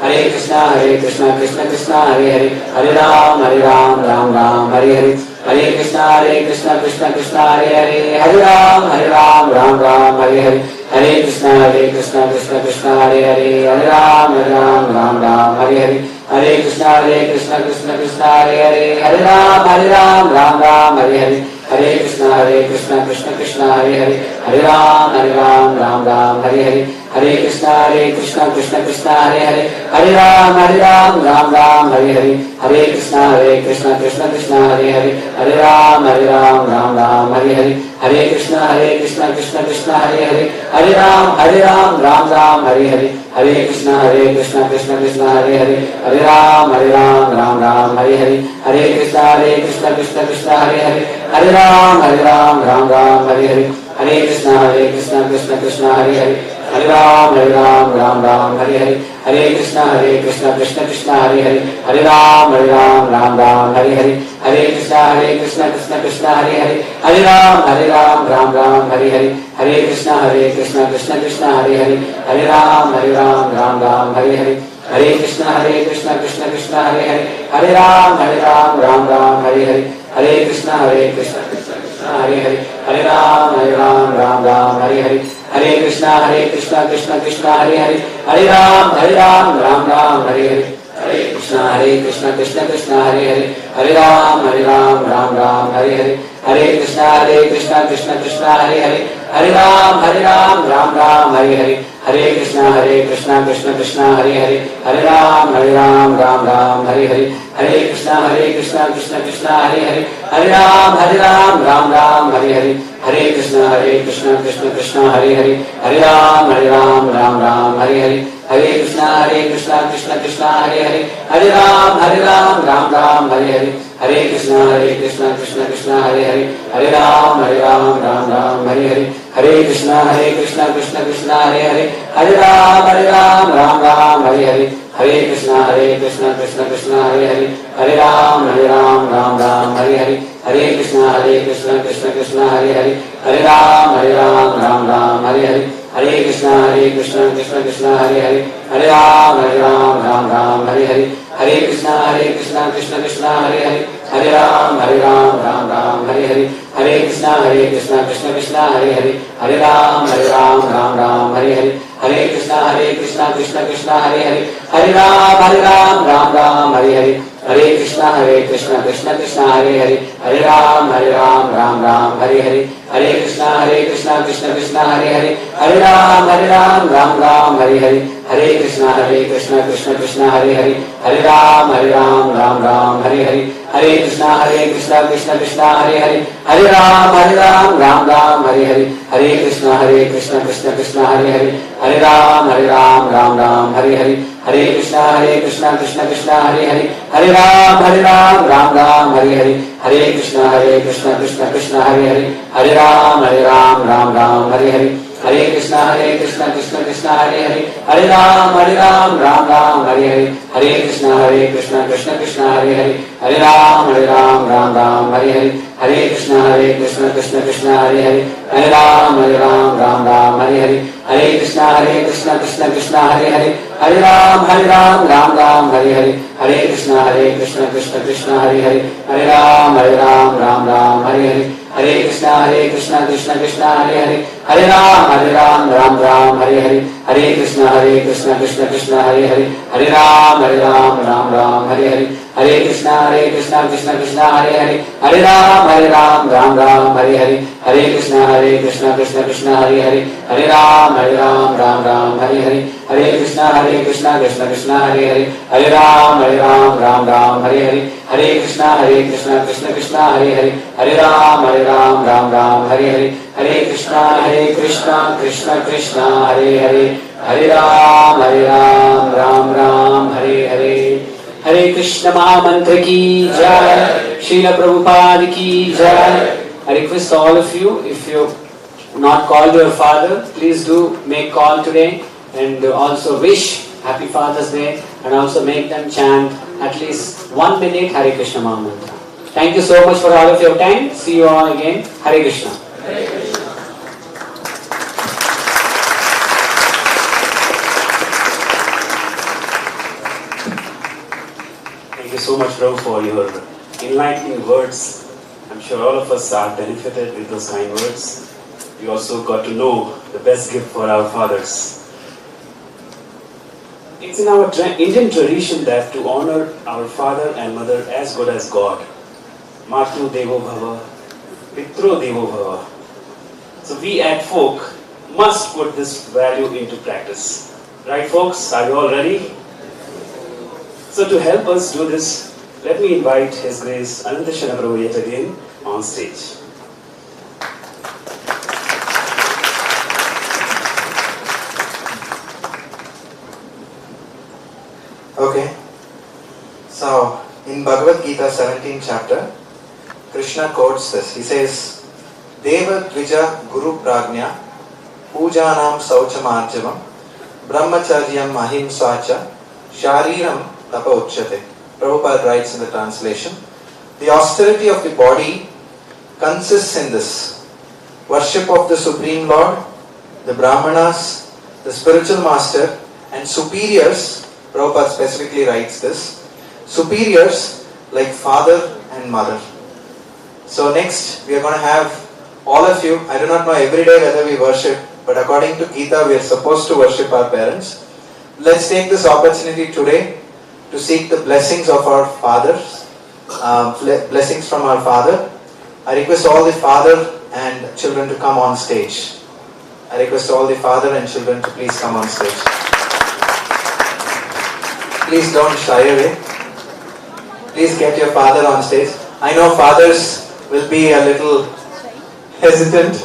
Hare Krishna Krishna Krishna Hare Hare Hare Ram Ram Ram Hare Hare Hare Krishna Krishna Krishna Hare Hare Hare Ram Ram Hare Hare Hare Krishna Krishna Krishna Hare Hare Hare Ram Ram Hare Hare Hare Krishna Krishna Krishna Hare Hare Hare Ram Ram Hare Hare Hare Krishna Krishna Krishna Hare Hare Hare Ram Ram Hare Hare Hare Krishna Krishna Krishna Hare Hare Hare Ram Ram Hare Hare Hare Krishna Krishna Krishna Hare Hare Hare Ram Ram Hare Hare Hare Krishna Krishna Krishna Hare Hare Hare Ram Hare Hare Hare Krishna Krishna Krishna Hare Hare Hare Ram Hare Hare Hare Krishna Krishna Krishna Hare Hare Hare Ram Hare Hare Hare Krishna Krishna Krishna Hare Hare Hare Ram Hare Hare Hare Krishna Krishna Krishna Hare Hare Hare Ram Hare Hare Hare Krishna Krishna Krishna Hare Hare Hare Ram Hare Hare Hare Krishna Krishna Krishna Hare Hare Hare Ram Hare Hare Hare Krishna Krishna Krishna Hare Hare Hare Ram Hare Hare Hare Krishna Krishna Krishna Hare Hare Hare Ram Hare Hare Hare Krishna Krishna Krishna Hare Hare Hare Ram Hare Hare Hare Krishna Krishna Krishna Hare Hare Hare Ram Hare Hare Hare Krishna Krishna Krishna Hare Hare Hare Ram Hare Hare Hare Krishna Krishna Krishna Hare Hare Hare Ram Hare Hare Hare Krishna Krishna Krishna Hare Hare Hare Ram Hare Hare Hare Krishna Krishna Krishna Hare Hare Hare Ram Hare Hare Hare Krishna Krishna Krishna Hare Hare Hare Ram Hare Hare Hare Krishna Krishna Krishna Hare Hare Hare Ram Hare Hare Hare Krishna Krishna Krishna Hare Hare Hare Ram Hare Hare Hare Krishna Krishna Krishna Hare Hare Hare Ram Hare Hare Hare Krishna Krishna Krishna Hare Hare Hare Ram Hare Hare Hare Krishna Krishna Krishna Hare Hare Hare Ram Hare Hare Hare Krishna Krishna Krishna Hare Hare Hare Ram Hare Hare Hare Krishna Krishna Krishna Hare Hare Hare Ram Hare Hare Hare Krishna Krishna Krishna Hare Hare Hare Ram Hare Hare Hare Krishna Krishna Krishna Hare Hare Hare Ram Hare Hare Hare Krishna Krishna Krishna Hare Hare Hare Ram Hare Hare Hare Krishna Krishna Krishna Hare Hare Hare Ram Hare Hare Hare Krishna Krishna Krishna Hare Hare Hare Ram Hare Hare Hare Krishna Krishna Krishna Hare Hare Hare Ram Hare Hare Hare Krishna Krishna Krishna Hare Hare Hare Ram Hare Hare Hare Krishna Krishna Krishna Hare Hare Hare Ram Hare Hare Hare Krishna Krishna Krishna Hare Hare Hare Ram Hare Hare Hare Krishna Krishna Krishna Hare Hare Hare Ram Hare Hare Hare Krishna Krishna Krishna Hare Hare Hare Ram Hare Hare Hare Krishna Krishna Krishna Hare Hare Hare Ram Hare Hare Hare Krishna Krishna Krishna Hare Hare Hare Ram Hare Hare Hare Krishna Krishna Krishna Hare Hare Hare Ram Hare Hare Hare Krishna Krishna Krishna Hare Hare Hare Ram Hare Hare Hare Krishna Krishna Krishna Hare Hare Hare Ram Hare Hare Hare Krishna Krishna Krishna Hare Hare Hare Ram Hare Hare Hare Krishna Krishna Krishna Hare Hare Hare Ram Hare Hare Hare Krishna Krishna Krishna Hare Hare Hare Ram Hare Hare Hare Krishna Krishna Krishna Hare Hare Hare Ram Hare Hare Hare Krishna Mahamantra ki jai, Srila Prabhupada ki jai. I request all of you, if you not called your father, please do make call today and also wish Happy Father's Day and also make them chant at least 1 minute Hare Krishna Mahamantra. Thank you so much for all of your time. See you all again. Hare Krishna. Hare Krishna. so much, Prabhu, for your enlightening words. I'm sure all of us are benefited with those kind words. We also got to know the best gift for our fathers. It's in our Indian tradition that to honor our father and mother as good as God. Matru Devo Bhava, Pitro Devo Bhava. So we at Folk must put this value into practice. Right, folks? Are you all ready? So to help us do this, let me invite His Grace Anantashana Prabhu yet again on stage. Okay. So in Bhagavad Gita 17th chapter, Krishna quotes this. He says, Deva Dvija Guru Prajna Pujanam Sauchamarjavam Brahmacharyam Ahimsacha Shariram Tapa Uchyate. Prabhupada writes in the translation, the austerity of the body consists in this: worship of the Supreme Lord, the Brahmanas, the spiritual master, and superiors. Prabhupada specifically writes this: superiors like father and mother. So next we are going to have all of you. I do not know every day whether we worship, but according to Gita we are supposed to worship our parents. Let's take this opportunity today to seek the blessings of our fathers, blessings from our father. I request all the father and children to come on stage. I request all the father and children to please come on stage. Please don't shy away. Please get your father on stage. I know fathers will be a little hesitant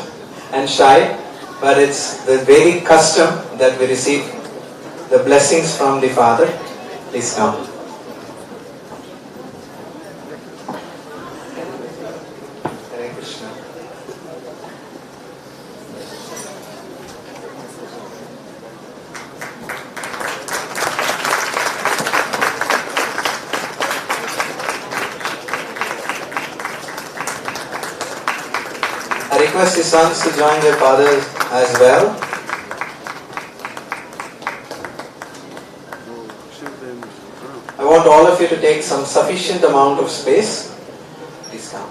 and shy, but it's the Vedic custom that we receive the blessings from the father. Please come. Hare Krishna. I request the sons to join their fathers as well. I want all of you to take some sufficient amount of space. Please come.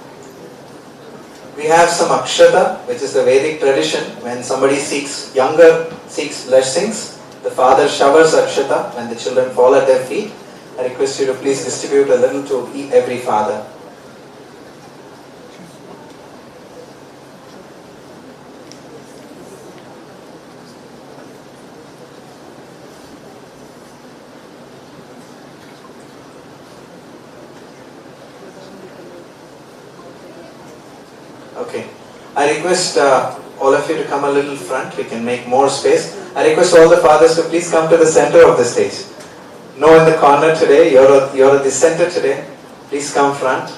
We have some akshata, which is the Vedic tradition. When somebody younger seeks blessings, the father showers akshata when the children fall at their feet. I request you to please distribute a little to every father. Okay. I request all of you to come a little front. We can make more space. I request all the fathers to please come to the center of the stage. No in the corner today. You're at the center today. Please come front.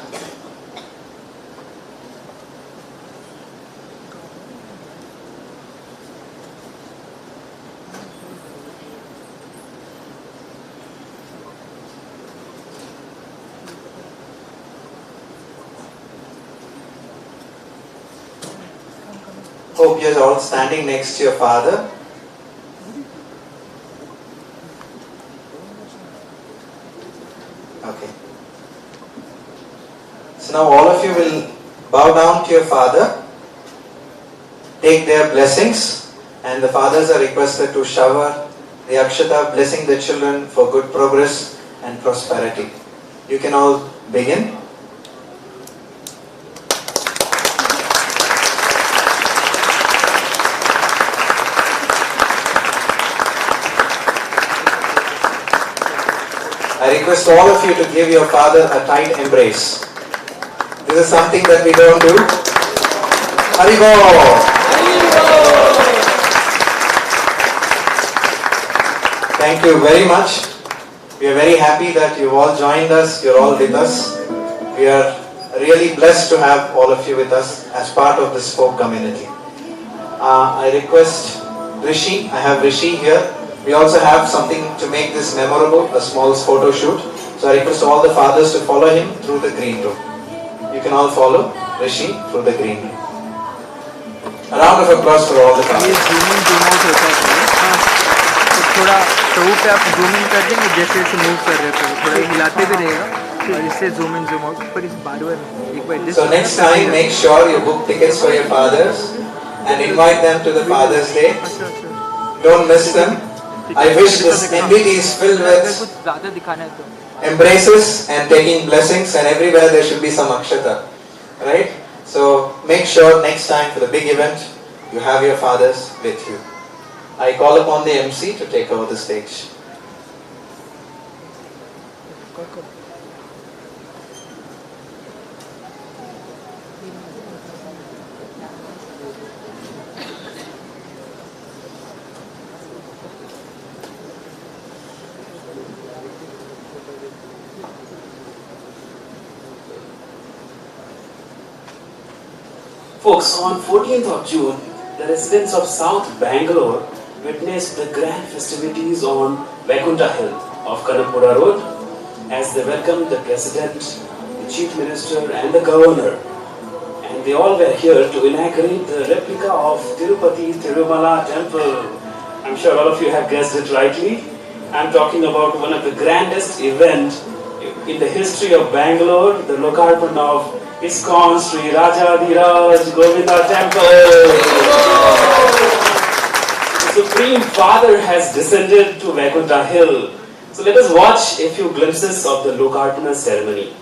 Hope you're all standing next to your father. Okay. So now all of you will bow down to your father, take their blessings, and the fathers are requested to shower the akshata, blessing the children for good progress and prosperity. You can all begin. I request all of you to give your father a tight embrace. This is something that we don't do. Haribo! Thank you very much. We are very happy that you've all joined us. You're all with us. We are really blessed to have all of you with us as part of this folk community. I request Rishi. I have Rishi here. We also have something to make this memorable, a small photo shoot. So I request all the fathers to follow him through the green room. You can all follow Rishi through the green room. A round of applause for all the fathers. थोड़ा प्रभु पे आप zoom in कर देंगे जैसे जैसे move कर रहे हो थोड़ा हिलाते भी रहेगा और इससे zoom in zoom out पर इस बार एक बार So next time, make sure you book tickets for your fathers and invite them to the Father's Day. Don't miss them. I wish this MBT is filled with embraces and taking blessings, and everywhere there should be some akshata. Right? So make sure next time for the big event, you have your fathers with you. I call upon the MC to take over the stage. Folks, on 14th of June, the residents of South Bangalore witnessed the grand festivities on Vaikuntha Hill of Kanapura Road as they welcomed the President, the Chief Minister and the Governor. And they all were here to inaugurate the replica of Tirupati Tirumala Temple. I'm sure all of you have guessed it rightly. I'm talking about one of the grandest events in the history of Bangalore, the Lokarpan of ISKCON Sri Rajadiraj Govinda Temple. The Supreme Father has descended to Vaikuntha Hill. So let us watch a few glimpses of the Lokarpana ceremony.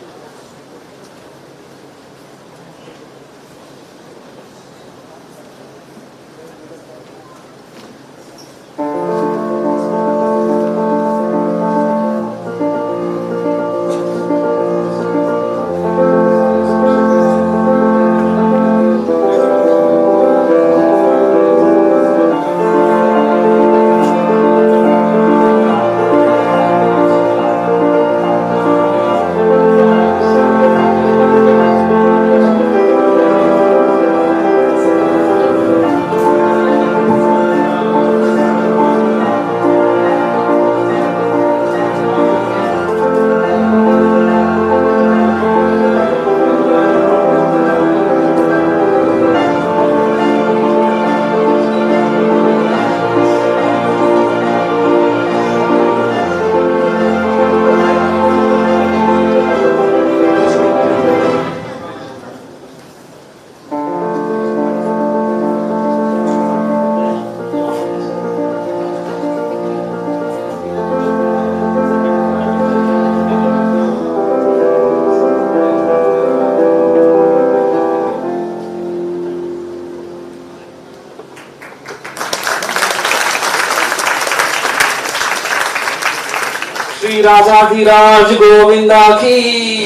Sri Rajadiraj Govinda ki.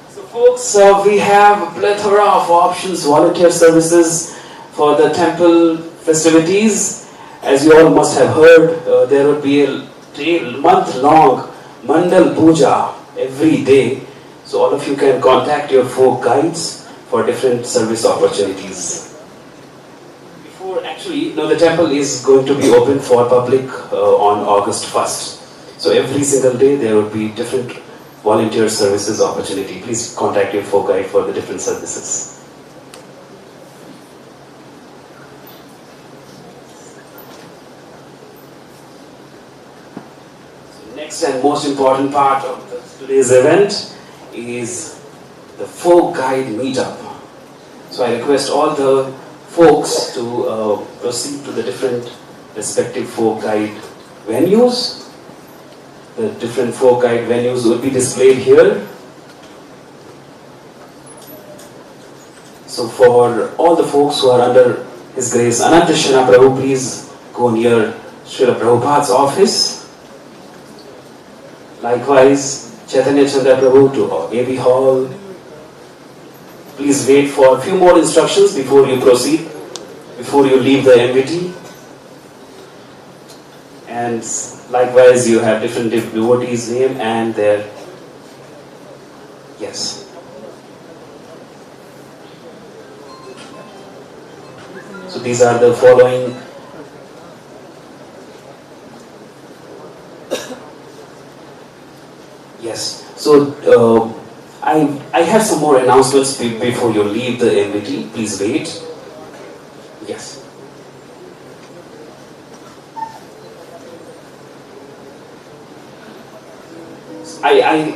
So folks, we have a plethora of options, volunteer services for the temple festivities. As you all must have heard, there would be a month-long Mandal Puja every day. So all of you can contact your folk guides for different service opportunities. Actually, no, the temple is going to be open for public on August 1st. So every single day there would be different volunteer services opportunity. Please contact your folk guide for the different services. So next and most important part of today's event is the folk guide meetup. So I request all the folks to proceed to the different respective folk guide venues. The different folk guide venues will be displayed here. So for all the folks who are under His Grace Anantashana Prabhu, please go near Srila Prabhupada's office. Likewise, Chaitanya Chandra Prabhu to AB Hall. Please wait for a few more instructions before you proceed, before you leave the MVT. And likewise, you have different devotees' name and their, yes. So these are the following. Yes. So I have some more announcements before you leave the MVT. Please wait. Yes. I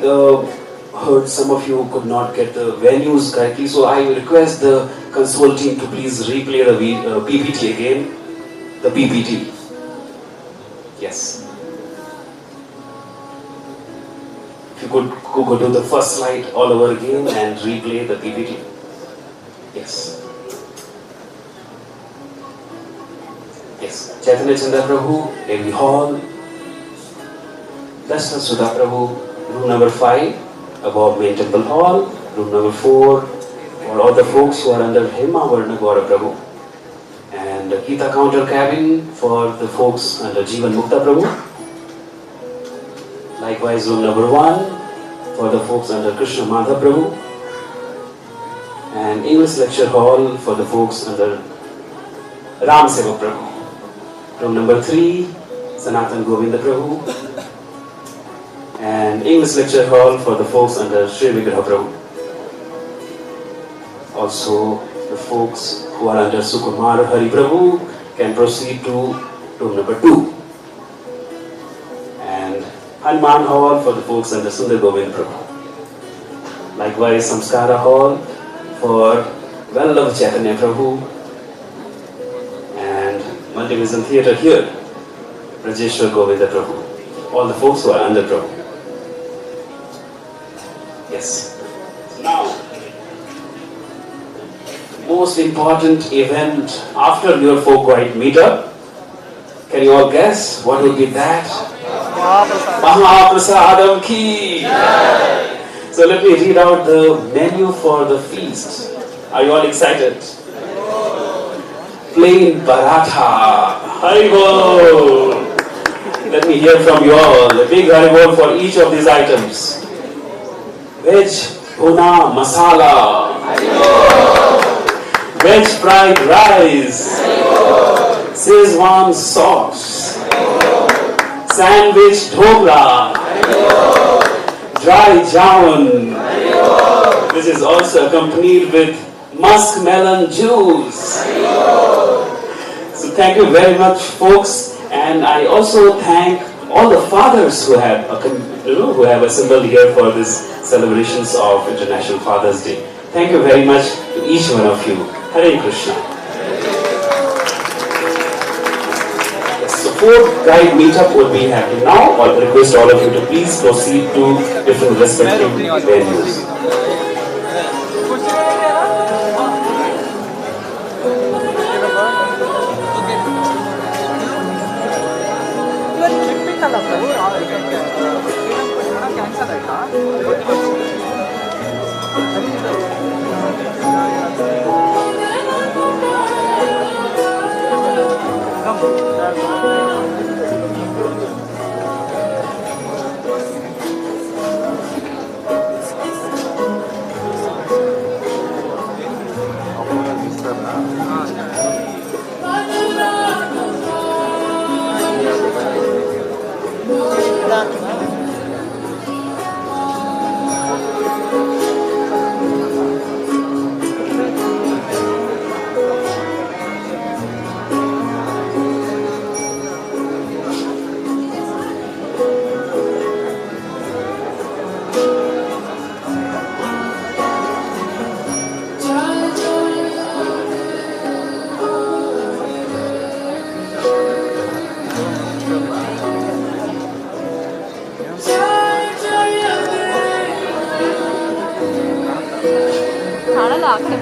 heard some of you could not get the venues correctly, so I request the console team to please replay the PPT again. The PPT. Yes. If you could go to the first slide all over again and replay the PPT. Yes. Yes. Chaitanya Chandra Prabhu, Devi Hall. Darshana Sudha Prabhu, room number 5, above main temple hall. Room number 4, for all the folks who are under Hema Varna Gaura Prabhu. And Gita counter cabin for the folks under Jivan Mukta Prabhu. Likewise, room number 1 for the folks under Krishna Madhav Prabhu. And English lecture hall for the folks under Ram Seva Prabhu. Room number 3, Sanatan Govinda Prabhu. And English lecture hall for the folks under Sri Vigraha Prabhu. Also, the folks who are under Sukumar Hari Prabhu can proceed to room number 2. And Hanuman hall for the folks under Sundar Govind Prabhu. Likewise, Samskara hall for well-loved Chaitanya Prabhu. And Multivision theatre here, Rajeshwar Govinda Prabhu. All the folks who are under Prabhu. Yes. Now, most important event after your folk-wide meetup. Can you all guess what would be that? Mahaprasadam ki! So let me read out the menu for the feast. Are you all excited? Plain paratha. Haribol! Let me hear from you all. A big haribol for each of these items. Veg bhuna masala. Veg fried rice. Szechuan sauce. Sandwich dhokla. Dry jamun. This is also accompanied with muskmelon juice. So thank you very much, folks, and I also thank all the fathers who have assembled here for this celebrations of International Father's Day. Thank you very much to each one of you. Hare Krishna. Yes, so folk guide meetup will be happening now. I request all of you to please proceed to different respective venues.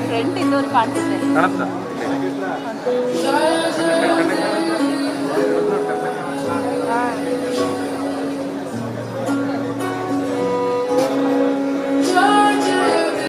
Friend ಇದ್ದವ್ರು ಕಾಣಿಸುತ್ತೆ